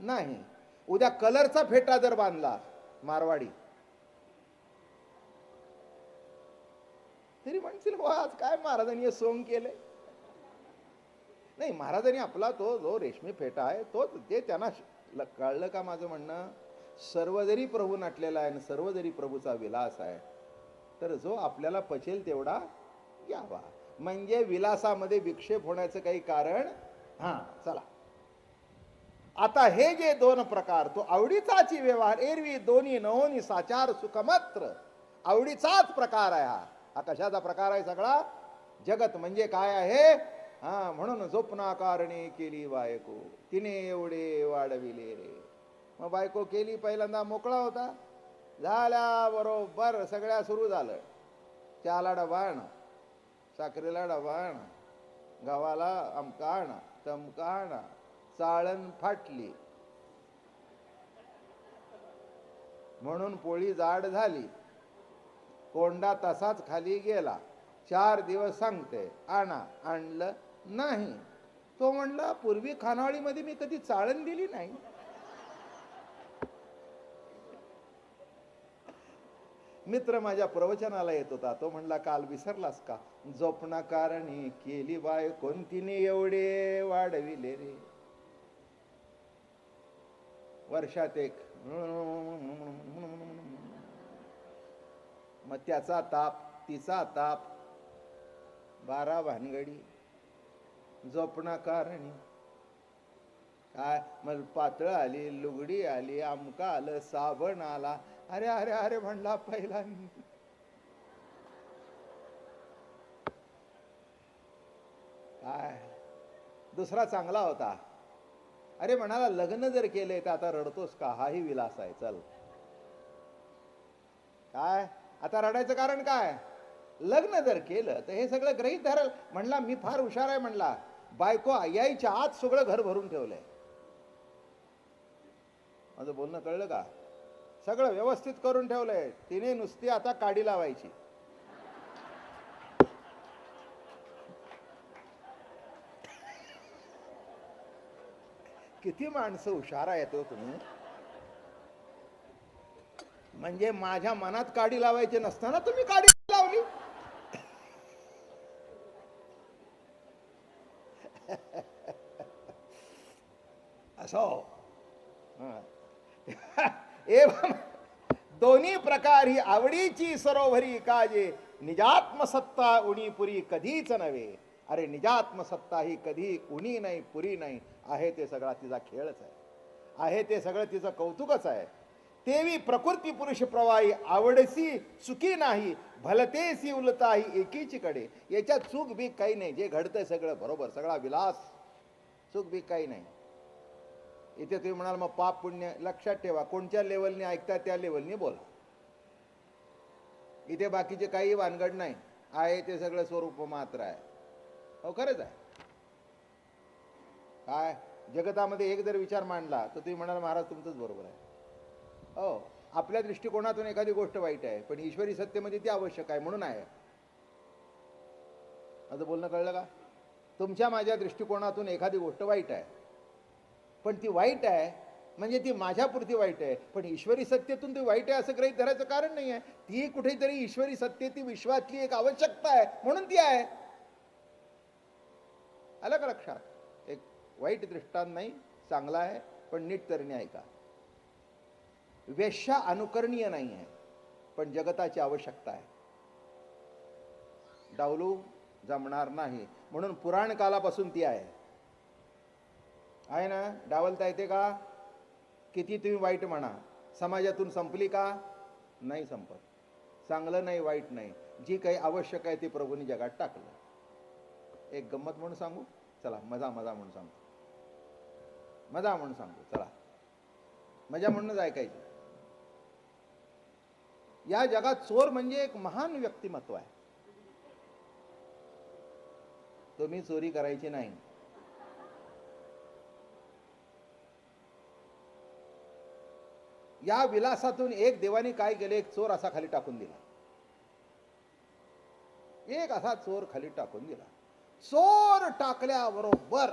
नाही. उद्या कलरचा फेटा जर बांधला मारवाडी तरी म्हणतील वा आज काय महाराजांनी हे सोंग केलंय. नाही, महाराजांनी आपला तो जो रेशमी फेटा आहे तो ते त्यांना कळलं का माझं म्हणणं. सर्व जरी प्रभू नटलेला आहे आणि सर्व जरी प्रभूचा विलास आहे तर जो आपल्याला पचेल तेवढा घ्यावा. म्हणजे विलासामध्ये विक्षेप होण्याचं काही कारण. हा चला, आता हे जे दोन प्रकार, तो आवडीचाची व्यवहार एरवी दोन्ही नवोनी साचार सुखमात्र, आवडीचाच प्रकार आहे हा. हा कशाचा प्रकार आहे सगळा. जगत म्हणजे काय आहे. हा म्हणून झोपना कारणे केली बायको, तिने एवढे वाढविले रे. मग बायको केली पहिल्यांदा मोकळा होता, झाल्या बरोबर सगळ्या सुरू झालं. चहाला डबा आण, साखरेला डबा आण, गव्हाला अमका आणा तमका आणा, चाळण फाटली म्हणून पोळी जाड झाली, कोंडा तसाच खाली गेला. 4 दिवस सांगते आणा, आणलं नाही. तो म्हणला पूर्वी खानावळीमध्ये मी कधी चाळण दिली नाही. मित्र माझ्या प्रवचनाला येत होता, तो म्हणला काल विसरलास का, झोपणा कारणी केली बाय कोणतीने एवढे वाढविले रे. वर्षात एक मग त्याचा ताप तिचा ताप, 12 भानगडी. झोपणा कारणी काय मग पातळ आली, लुगडी आली, आमका आलं, साबण आला. अरे अरे अरे म्हणला पहिला. काय दुसरा चांगला होता. अरे म्हणाला लग्न जर केले तर आता रडतोस का, हाही विलास आहे. चल काय आता रडायचं कारण काय. लग्न जर केलं तर हे सगळं गृहीत धरल. म्हणला मी फार हुशार आहे म्हणला, बायको यायच्या आत सगळं घर भरून ठेवलंय. माझं बोलणं कळलं का. सगळं व्यवस्थित करून ठेवलंय, तिने नुसती आता काडी लावायची. किती माणसं हुशार आहेत हो तुम्ही. म्हणजे माझ्या मनात काडी लावायची नसताना तुम्ही काडी लावली. असो दोन्ही प्रकार ही आवडीची सरोवरी काजे, निजात्मसत्ता उणीपुरी कधीच नव्हे. अरे निजात्मसत्ता ही कधी उणी नाही पुरी नाही, आहे ते सगळा तिचा खेळच आहे, आहे ते सगळं तिचं कौतुकच आहे. तेवी प्रकृती पुरुष प्रवाही आवडसी चुकी नाही, भलतेसी उलताही एकीची कडे. याच्यात चूक बी काही नाही, जे घडतंय सगळं बरोबर, सगळा विलास, चूक बी काही नाही. इथे तुम्ही म्हणाल मग पाप पुण्य, लक्षात ठेवा कोणत्या लेवलने ऐकता त्या लेवलने बोला. इथे बाकीचे काही भानगड नाही, आहे ते सगळं स्वरूप मात्र आहे. हो खरंच आहे. काय जगतामध्ये एक जर विचार मांडला तर तुम्ही म्हणाल महाराज तुमचंच बरोबर आहे. हो आपल्या दृष्टिकोनातून एखादी गोष्ट वाईट आहे, पण ईश्वरी सत्तेमध्ये ती आवश्यक आहे म्हणून आहे. माझं बोलणं कळलं का. तुमच्या माझ्या दृष्टिकोनातून एखादी गोष्ट वाईट आहे, पण ती वाईट आहे म्हणजे ती माझ्यापुरती वाईट आहे, पण ईश्वरी सत्तेतून ती वाईट आहे असं गृहीत धरायचं कारण नाही आहे. ती कुठेतरी ईश्वरी सत्ते, ती विश्वातली एक आवश्यकता आहे म्हणून ती आहे. आलं का लक्षात. एक वाईट दृष्टांत नाही, चांगला आहे, पण नीट तऱ्हेने ऐका. वेश्या अनुकरणीय नाही आहे, पण जगताची आवश्यकता आहे. डावलू जमणार नाही म्हणून पुराण कालापासून ती आहे ना. डावलता येते का. किती तुम्ही वाईट म्हणा, समाजातून संपली का नाही संपत. चांगलं नाही वाईट नाही, जी काही आवश्यक आहे ती प्रभूंनी जगात टाकलं. एक गंमत म्हणून सांगू, चला मजा म्हणून सांगू, मजा म्हणून सांगू, चला मजा म्हणूनच ऐकायची. या जगात चोर म्हणजे एक महान व्यक्तिमत्व आहे. तुम्ही चोरी करायची नाही, या विलासातून एक देवाने काय केले, एक चोर असा खाली टाकून दिला. एक असा चोर खाली टाकून दिला. चोर टाकल्याबरोबर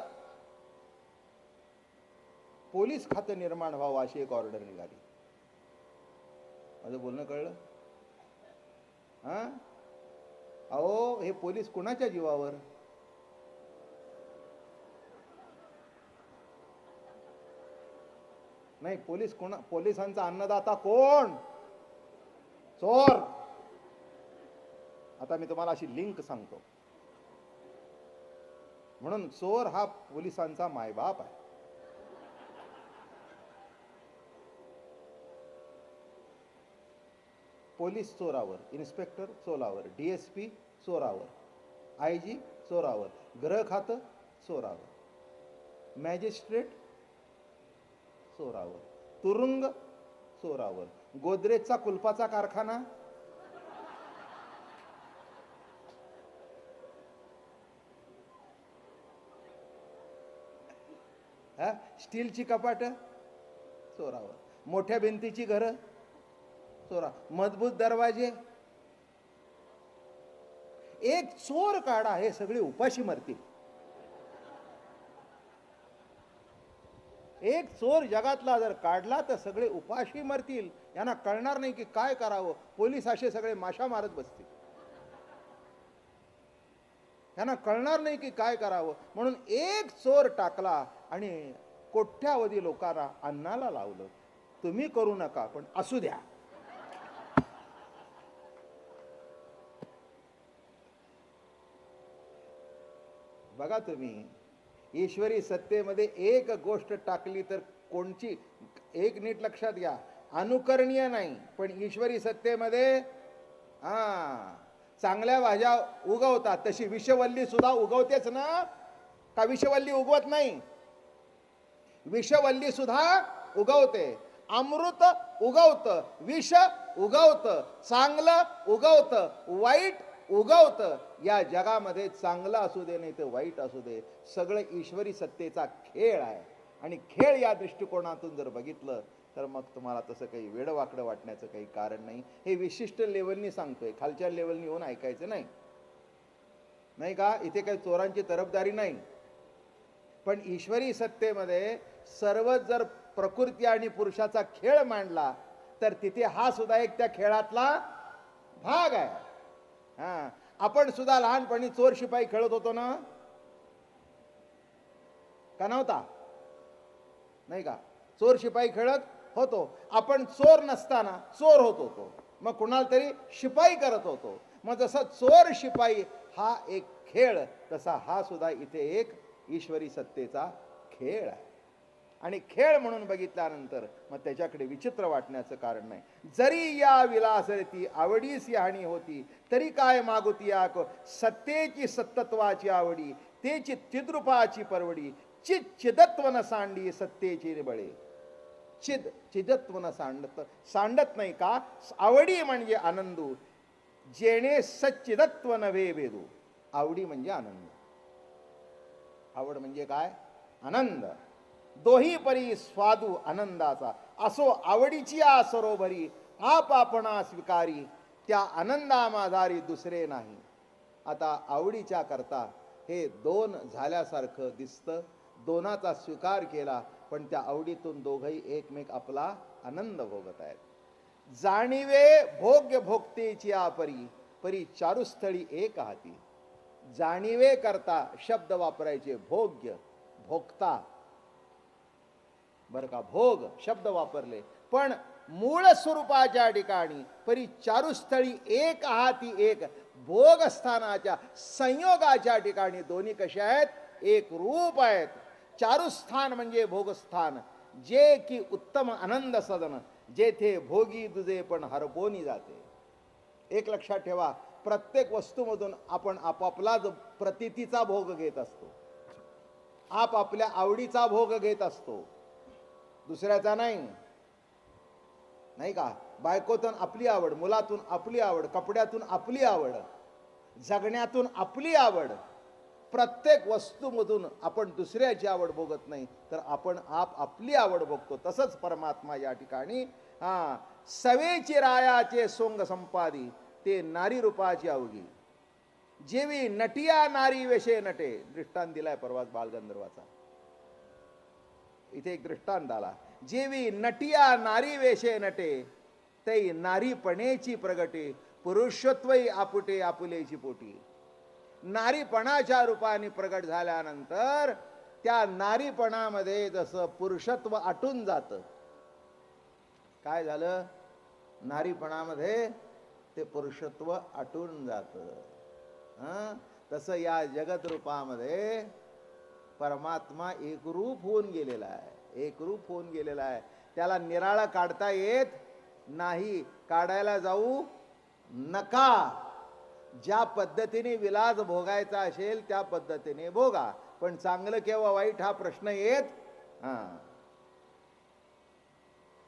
पोलीस खातं निर्माण व्हावं अशी एक ऑर्डर निघाली. माझं बोलणं कळलं? हा, अहो हे पोलीस कुणाच्या जीवावर? नाही, पोलिसांचा अन्नदाता कोण? चोर. आता मी तुम्हाला अशी लिंक सांगतो. म्हणून चोर हा पोलिसांचा मायबाप आहे. पोलीस चोरावर, इन्स्पेक्टर चोरावर, DSP चोरावर, IG चोरावर, गृह खातं चोरावर, मॅजिस्ट्रेट चोरावर, तुरुंग चोरावर, गोदरेजचा कुलपाचा कारखाना स्टीलची कपाट चोरावर, मोठ्या भिंतीची घरं चोरा, मजबूत दरवाजे. एक चोर काढा, हे सगळे उपाशी मरतील. एक चोर जगातला जर काढला तर सगळे उपाशी मरतील. यांना कळणार नाही की काय करावं. पोलीस असे सगळे माशा मारत बसतील. यांना कळणार नाही की काय करावं. म्हणून एक चोर टाकला आणि कोट्यावधी लोकांना अन्नाला लावलं. तुम्ही करू नका पण असू द्या. बघा तुम्ही, ईश्वरी सत्तेमध्ये एक गोष्ट टाकली तर कोणची, एक नीट लक्षात घ्या, अनुकरणीय नाही पण ईश्वरी सत्तेमध्ये चांगल्या भाज्या उगवतात. तशी विषवल्ली सुद्धा उगवतेच ना, का विषवल्ली उगवत नाही? विषवल्ली सुद्धा उगवते. अमृत उगवतं, विष उगवतं, चांगलं उगवतं, वाईट उगवतं. या जगामध्ये चांगलं असू दे नाही तर वाईट असू दे, सगळं ईश्वरी सत्तेचा खेळ आहे. आणि खेळ या दृष्टिकोनातून जर बघितलं तर मग तुम्हाला तसं काही वेडवाकडं वाटण्याचं काही कारण नाही. हे विशिष्ट लेवलनी सांगतोय, खालच्या लेवलनी येऊन ऐकायचं नाही, नाही का? इथे काही चोरांची तरफदारी नाही. पण ईश्वरी सत्तेमध्ये सर्वच जर प्रकृती आणि पुरुषाचा खेळ मांडला तर तिथे हा सुद्धा एक त्या खेळातला भाग आहे. आपण सुद्धा लहानपणी चोर शिपाई खेळत होतो ना, का नव्हता? नाही का? चोर शिपाई खेळत होतो आपण. चोर नसताना चोर होत होतो, मग कुणाला तरी शिपाई करत होतो. मग जसा चोर शिपाई हा एक खेळ, तसा हा सुद्धा इथे एक ईश्वरी सत्तेचा खेळ आहे. आणि खेळ म्हणून बघितल्यानंतर मग त्याच्याकडे विचित्र वाटण्याचं कारण नाही. जरी या विलासरती आवडीस हानी होती तरी काय मागुती आक, सत्तेची सत्तत्वाची आवडी, तेची चिद्रूपाची परवडी, चिदत्व न सांडी सत्तेची बळे. चिदत्व न सांडत नाही का? आवडी म्हणजे आनंदू, जेणे सच्चिदत्व नव्हे भेदू. आवडी म्हणजे आनंद. आवड म्हणजे काय? आनंद. दोही परी स्वादू आनंदाचा, असो आवडीची आ सरोवरी, आप आपणा स्वीकारी, त्या आनंदा माझारी दुसरे नाही. आता आवडीच्या करता हे दोन झाल्यासारखं दिसतं. दोनाचा स्वीकार केला पण त्या आवडीतून दोघही एकमेक आपला आनंद भोगत आहेत. जाणीवे भोग्य भोगतेची आपरी, परी चारुस्थळी एक हाती. जाणीवे करता शब्द वापरायचे, भोग्य भोगता, बर का, भोग शब्द वापरले. पण मूळ स्वरूपाच्या ठिकाणी परी चारुस्थळी एक हाती एक, भोग स्थानाच्या संयोगाच्या ठिकाणी दोन्ही कशा आहेत? एक रूप आहेत. चारुस्थान म्हणजे भोगस्थान, जे की उत्तम आनंद सदन, जेथे भोगी दुजे पण हरपोनी जाते. एक लक्षात ठेवा, प्रत्येक वस्तूमधून आपण आपापला प्रतीतीचा भोग घेत असतो, आपापल्या आवडीचा भोग घेत असतो, दुसऱ्याचा नाही. नाही का? बायकोतून आपली आवड, मुलातून आपली आवड, कपड्यातून आपली आवड, जगण्यातून आपली आवड. प्रत्येक वस्तूमधून आपण दुसऱ्याची आवड भोगत नाही, तर आपण आपली आवड भोगतो. तसंच परमात्मा या ठिकाणी सवेची रायाचे सोंग संपादी ते नारी रूपाची अवघी. जेवी नटिया नारी वेशे नटे. दृष्टांत दिलाय परवाच बालगंधर्वाचा. इथे एक दृष्टांत आला. जेवी नटिया नारी वेशे नटे तै नारीपणेची प्रगटे पुरुषत्वही आपुटे आपुलेची पोटी. नारीपणाच्या रूपाने प्रगट झाल्यानंतर त्या नारीपणामध्ये जसं पुरुषत्व आटून जातं. काय झालं? नारीपणामध्ये ते पुरुषत्व आटून जातं. तसं या जगत रूपामध्ये परमात्मा एकरूप होऊन गेलेला आहे. एकरूप होऊन गेलेला आहे. त्याला निराळा काढता येत नाही. काढायला जाऊ नका. ज्या पद्धतीने विलास भोगायचा असेल त्या पद्धतीने भोगा. पण चांगलं किंवा वाईट हा प्रश्न येत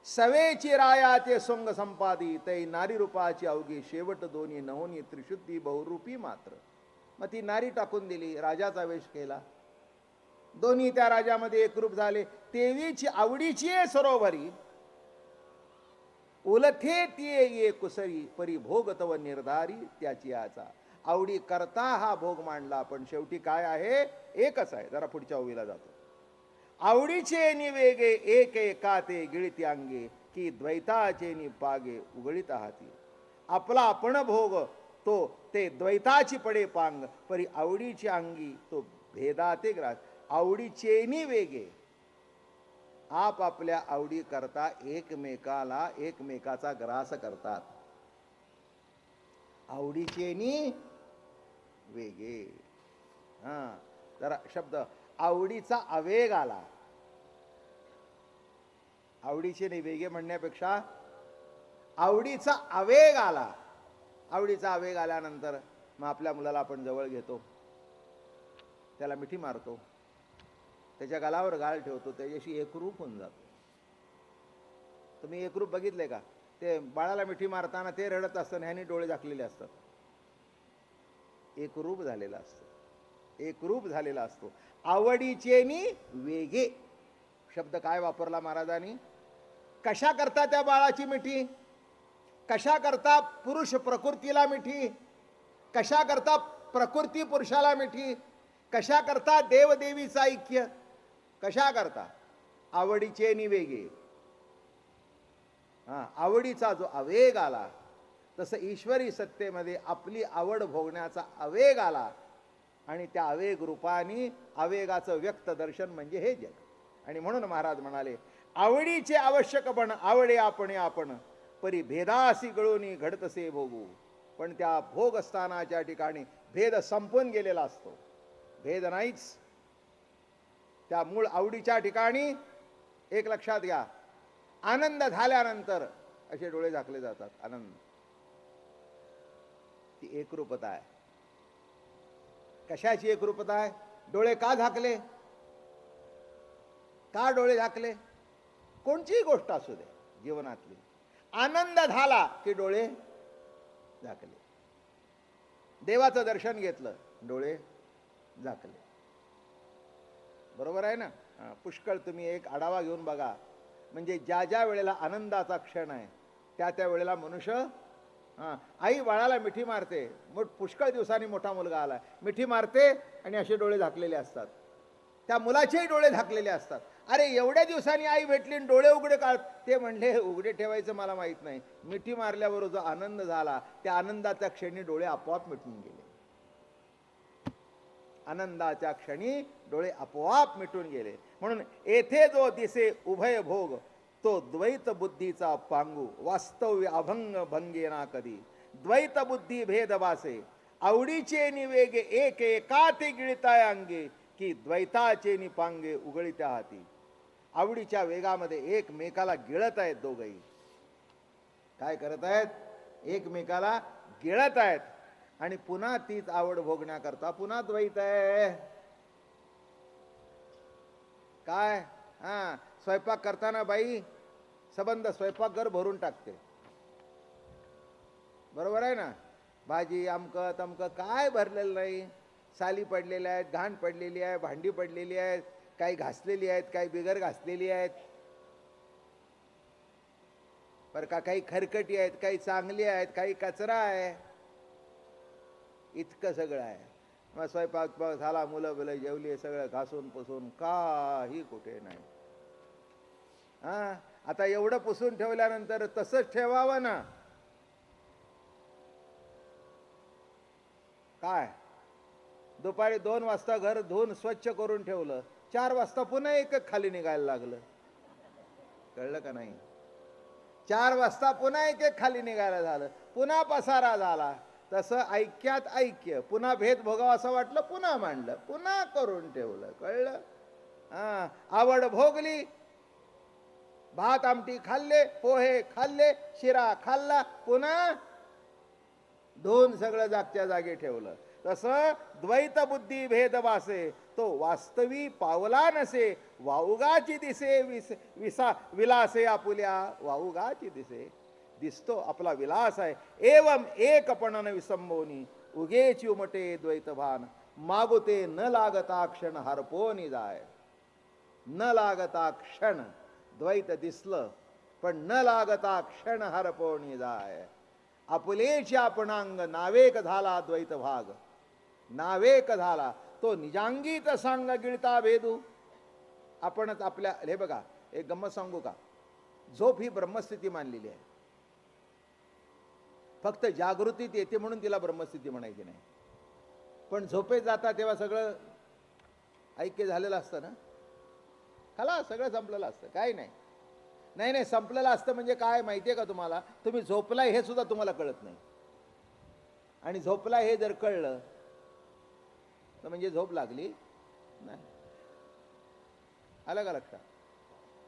सवेची रायाचे सोंग संपादी तै नारी रूपाची अवघी शेवट दोन्ही नवनी त्रिशुद्धी बहुरूपी मात्र. मग ती नारी टाकून दिली, राजाचा वेश केला. दोन्ही त्या राजामध्ये एकरूप झाले. तेवीची आवडीची सरोवरी उलथे तिये ये कुसरी परिभोग तव निर्धारी त्याची आचा. आवडी करता हा भोग मांडला, पण शेवटी काय आहे? एकच आहे. जरा पुढच्या ओवीला जातो. आवडीचे निवेगे एक एका ते गिळती अंगे की द्वैताचे निपागे उघळीत हाती. आपला आपण भोग तो ते द्वैताची पडे पांग परी आवडीची अंगी तो भेदाते ग्रास. आवडीचे निवेगे आपापल्या आवडी करता एकमेकाला एकमेकाचा ग्रास करतात. आवडीचे नि वेगे. जरा शब्द आवडीचा आवेग आला. आवडीचे नि वेगे म्हणण्यापेक्षा आवडीचा आवेग आला. आवडीचा आवेग आल्यानंतर मग आपल्या मुलाला आपण जवळ घेतो, त्याला मिठी मारतो, त्याच्या गालावर गाल ठेवतो, त्याच्याशी एकरूप होऊन जातो. तुम्ही एकरूप बघितले का? ते बाळाला मिठी मारताना ते रडत असतं, ह्याने डोळे झाकलेले असतात. एकरूप झालेला असतो. एकरूप झालेला असतो. आवडीचे नि वेगे शब्द काय वापरला महाराजांनी? कशा करता त्या बाळाची मिठी? कशा करता पुरुष प्रकृतीला मिठी? कशा करता प्रकृती पुरुषाला मिठी? कशा करता देवदेवीचा ऐक्य? कशा करता? आवडीचे नि वेगे. आवडीचा जो आवेग आला तसं ईश्वरी सत्तेमध्ये आपली आवड भोगण्याचा आवेग आला आणि त्या आवेग रूपाने आवेगाचं व्यक्त दर्शन म्हणजे हे जग. आणि म्हणून महाराज म्हणाले आवडीचे आवश्यकपण आवडे आपण आपण परी भेदासी गळोनी घडतसे भोगू. पण त्या भोगस्थानाच्या ठिकाणी भेद संपून गेलेला असतो. भेद नाहीच. त्या मूळ आवडीच्या ठिकाणी एक लक्षात घ्या, आनंद झाल्यानंतर असे डोळे झाकले जातात. आनंद ती एकरूपता आहे. कशाची एकरूपता आहे? डोळे का झाकले? का डोळे झाकले? कोणतीही गोष्ट असू दे जीवनातली, आनंद झाला की डोळे झाकले. देवाचं दर्शन घेतलं, डोळे झाकले. बरोबर आहे ना? पुष्कळ तुम्ही एक आढावा घेऊन बघा. म्हणजे ज्या ज्या वेळेला आनंदाचा क्षण आहे त्या त्या वेळेला मनुष्य आई बाळाला मिठी मारते. पुष्कळ दिवसांनी मोठा मुलगा आला, मिठी मारते आणि असे डोळे झाकलेले असतात. त्या मुलाचेही डोळे झाकलेले असतात. अरे एवढ्या दिवसांनी आई भेटली आणि डोळे उघडे काढ. ते म्हणले उघडे ठेवायचं मला माहीत नाही. मिठी मारल्यावर जो आनंद झाला त्या आनंदाच्या क्षणी डोळे आपोआप मिटून गेले. आनंदाच्या क्षणी डोळे आपोआप मिटून गेले. म्हणून येथे जो दिसे उभय भोग तो द्वैत बुद्धीचा पांगू वास्तव्य अभंग भंगे ना कधी. द्वैत बुद्धी भेद वासे आवडीचे निवेगे एक एका ते गिळताय अंगे की द्वैताचे निपांगे उघळीत्या हाती. आवडीच्या वेगामध्ये एकमेकाला गिळत आहेत दोघही. काय करत आहेत? एकमेकाला गिळत आहेत आणि पुन्हा तीच आवड भोगण्याकरता पुन्हा द्वैत आहे. काय? स्वयंपाक करताना बाई सबंध स्वयंपाकघर भरून टाकते. बरोबर आहे ना? भाजी आमकं तमकं काय भरलेलं नाही. साली पडलेल्या आहेत, घाण पडलेली आहे, भांडी पडलेली आहेत, काही घासलेली आहेत, काही बिगर घासलेली आहेत. पर का काही खरकटी आहेत, काही चांगली आहेत, काही कचरा आहे, इतकं सगळं आहे. मग स्वयंपाक झाला, मुलं बिलं जेवली, सगळं घासून पुसून काही कुठे नाही. हा, आता एवढं पुसून ठेवल्यानंतर तसंच ठेवावं ना. काय दुपारी 2 वाजता घर धुवून स्वच्छ करून ठेवलं, 4 वाजता पुन्हा एक खाली निघायला लागलं. कळलं का नाही? 4 वाजता पुन्हा एक खाली निघायला झालं, पुन्हा पसारा झाला. तसं ऐक्यात ऐक्य, पुन्हा भेद भोगावं असं वाटलं, पुन्हा मांडलं, पुन्हा करून ठेवलं. कळलं? हा, आवड भोगली, भात आमटी खाल्ले, पोहे खाल्ले, शिरा खाल्ला, पुन्हा धुवून सगळं जागच्या जागी ठेवलं. तसं द्वैत बुद्धी भेद वासे, तो वास्तवी पावला नसे, वाऊगाची दिसे विलासे आपुल्या. वाऊगाची दिसे, दिसतो आपला विलास आहे. एवम एकपणन विसंबोनी, उगेची उमटे द्वैत भान, मागुते न लागता क्षण हरपोनी जाय. न लागता क्षण, द्वैत दिसलं पण न लागता क्षण हरपोनी जाय. आपुलेची आपणांग नावेक झाला द्वैत भाग, नावेक झाला तो निजांगीत सांग गिळता भेदू. आपणच आपल्या, हे बघा एक गंमत सांगू का, झोप ही ब्रह्मस्थिती मानलेली आहे. फक्त जागृतीत येते म्हणून तिला ब्रह्मस्थिती म्हणायची नाही. पण झोपेत जाता तेव्हा सगळं ऐक्य झालेलं असतं ना, खाला सगळं संपलेलं असतं, काही नाही. नाही नाही, संपलेलं असतं म्हणजे काय माहितीये का तुम्हाला? तुम्ही झोपलाय हे सुद्धा तुम्हाला कळत नाही. आणि झोपलाय हे जर कळलं तर म्हणजे झोप लागली नाही. आलं का लक्षात?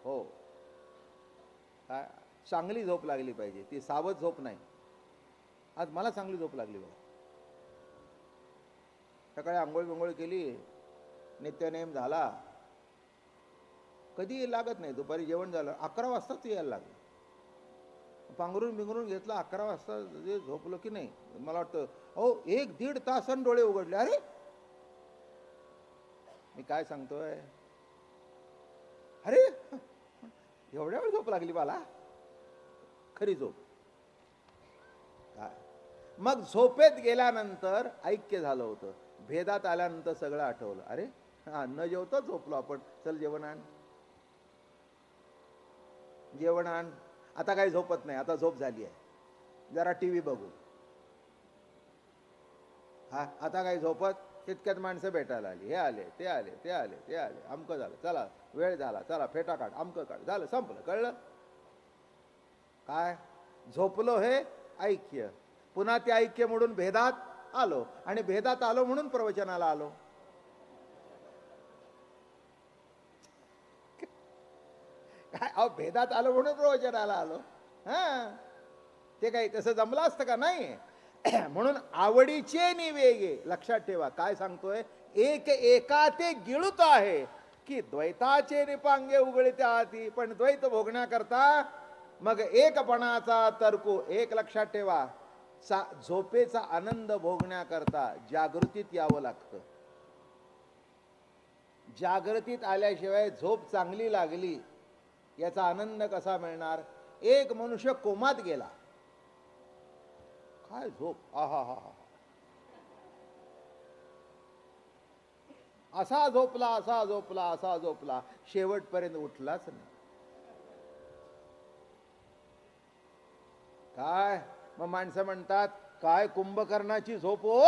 हो, चांगली झोप लागली पाहिजे, ती सावध झोप नाही. आज मला चांगली झोप लागली बघा. सकाळी आंघोळ बिंघोळ केली, नित्यनेम झाला, कधी लागत नाही. दुपारी जेवण झालं 11 वाजताच यायला लागलं. पांघरून बिंघरून घेतलं, 11 वाजता जे झोपलो की नाही, मला वाटतं अहो 1-1.5 तासानं डोळे उघडले. अरे मी काय सांगतोय, अरे एवढ्या वेळ झोप लागली मला, खरी झोप काय. मग झोपेत गेल्यानंतर ऐक्य झालं होतं, भेदात आल्यानंतर सगळं आठवलं. अरे हा, न जेवता झोपलो आपण, चल जेवण आण, जेवण आण. आता काही झोपत नाही, आता झोप झाली आहे, जरा टीव्ही बघू. हा, आता काही झोपत, तितक्यात माणसं भेटायला आली, हे आले, ते आले, ते आले, ते आले, अमकं झालं, चला वेळ झाला, चला फेटा काढ, अमकं काढ, झालं, संपलं. कळलं काय? झोपलो हे ऐक्य, पुन्हा ते ऐक्य म्हणून भेदात आलो, आणि भेदात आलो म्हणून प्रवचनाला आलो. काय अहो, भेदात आलो म्हणून प्रवचनाला आलो. हा, ते काही तसं जमलं असतं का? नाही. म्हणून आवडीचे निवेगे, लक्षात ठेवा काय सांगतोय. एक एका ते गिळूत आहे की द्वैताचे निपांगे उघडते आती. पण द्वैत भोगण्याकरता मग एकपणाचा तर्को, एक लक्षात ठेवा, झोपेचा आनंद भोगण्याकरता जागृतीत यावं लागतं. जागृतीत आल्याशिवाय झोप चांगली लागली याचा आनंद कसा मिळणार? एक मनुष्य कोमात गेला, काय झोप, आहा हा हा, असा झोपला, असा झोपला, असा झोपला, शेवटपर्यंत उठलाच नाही. काय मग माणसं म्हणतात, काय कुंभकर्णाची झोप हो.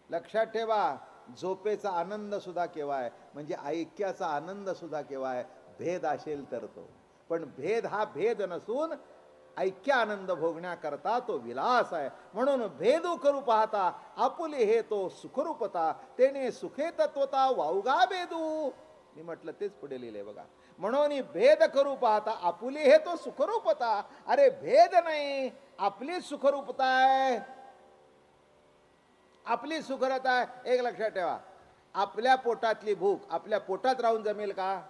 लक्षात ठेवा, झोपेचा आनंद सुद्धा केव्हा आहे, म्हणजे ऐक्याचा आनंद सुद्धा केव्हा आहे, भेद असेल तर तो. पण भेद हा भेद नसून ऐक्य आनंद भोगण्याकरता तो विलास आहे. म्हणून भेदू करू पाहता आपुले हे तो सुखरूपता, तेने सुखे तत्वता वाऊगा भेदू. मी म्हटलं तेच पुढे लिहिले बघा. म्हणून भेद करू पाहता आपुले हे तो सुखरूपता. अरे भेद नाही, आपली सुखरूपता आहे, आपली सुखरता आहे. एक लक्षात ठेवा, आपल्या पोटातली भूक आपल्या पोटात राहून जमेल का?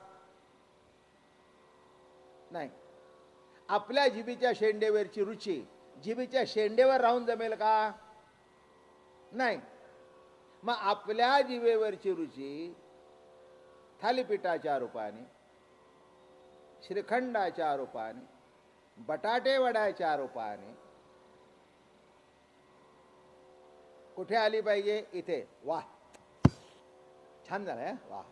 नाही. आपल्या जिभेच्या शेंडेवरची रुची जिभेच्या शेंडेवर राहून जमेल का? नाही. मग आपल्या जिभेवरची रुची थालीपीठाच्या रूपाने, श्रीखंडाच्या रूपाने, बटाटे वड्याच्या रूपाने कुठे आली पाहिजे? इथे. वाह, छान झालं आहे. वाह,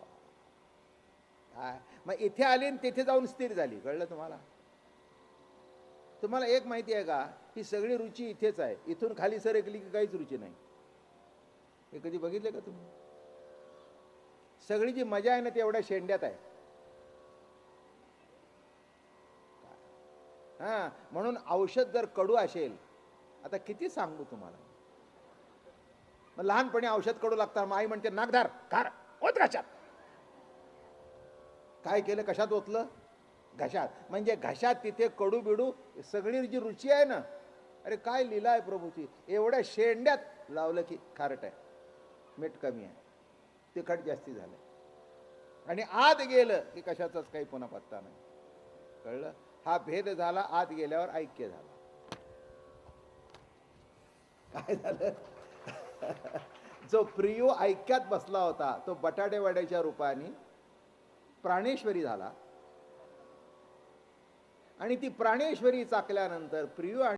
मग इथे आली आणि तिथे जाऊन स्थिर झाली. कळलं तुम्हाला? तुम्हाला एक माहिती आहे का, ही सगळी रुची इथेच आहे. इथून खाली सरकली की काहीच रुची नाही. हे कधी बघितलं का तुम्ही? सगळी जी मजा आहे ना ती एवढ्या शेंड्यात आहे. हा, म्हणून औषध जर कडू असेल, आता किती सांगू तुम्हाला. मग लहानपणी औषध कडू लागतं, आई म्हणते नागधार खार ओत घशात. काय केलं? कशात ओतलं? घशात. म्हणजे घशात तिथे कडू बिडू सगळी जी रुची आहे ना, अरे काय लीला आहे प्रभूची. एवढ्या शेंड्यात लावलं की खारट आहे, मीठ कमी आहे, तिखट जास्ती झालं, आणि आत गेलं की कशाचाच काही पुन्हा पत्ता नाही. कळलं? हा भेद झाला. आत गेल्यावर ऐक्य झालं. काय झालं? जो प्रियो ऐक्यात बसला होता तो बटाटे वड्याच्या रूपाने प्राणेश्वरी झाला, आणि ती प्राणेश्वरी चाकल्यानंतर प्रियो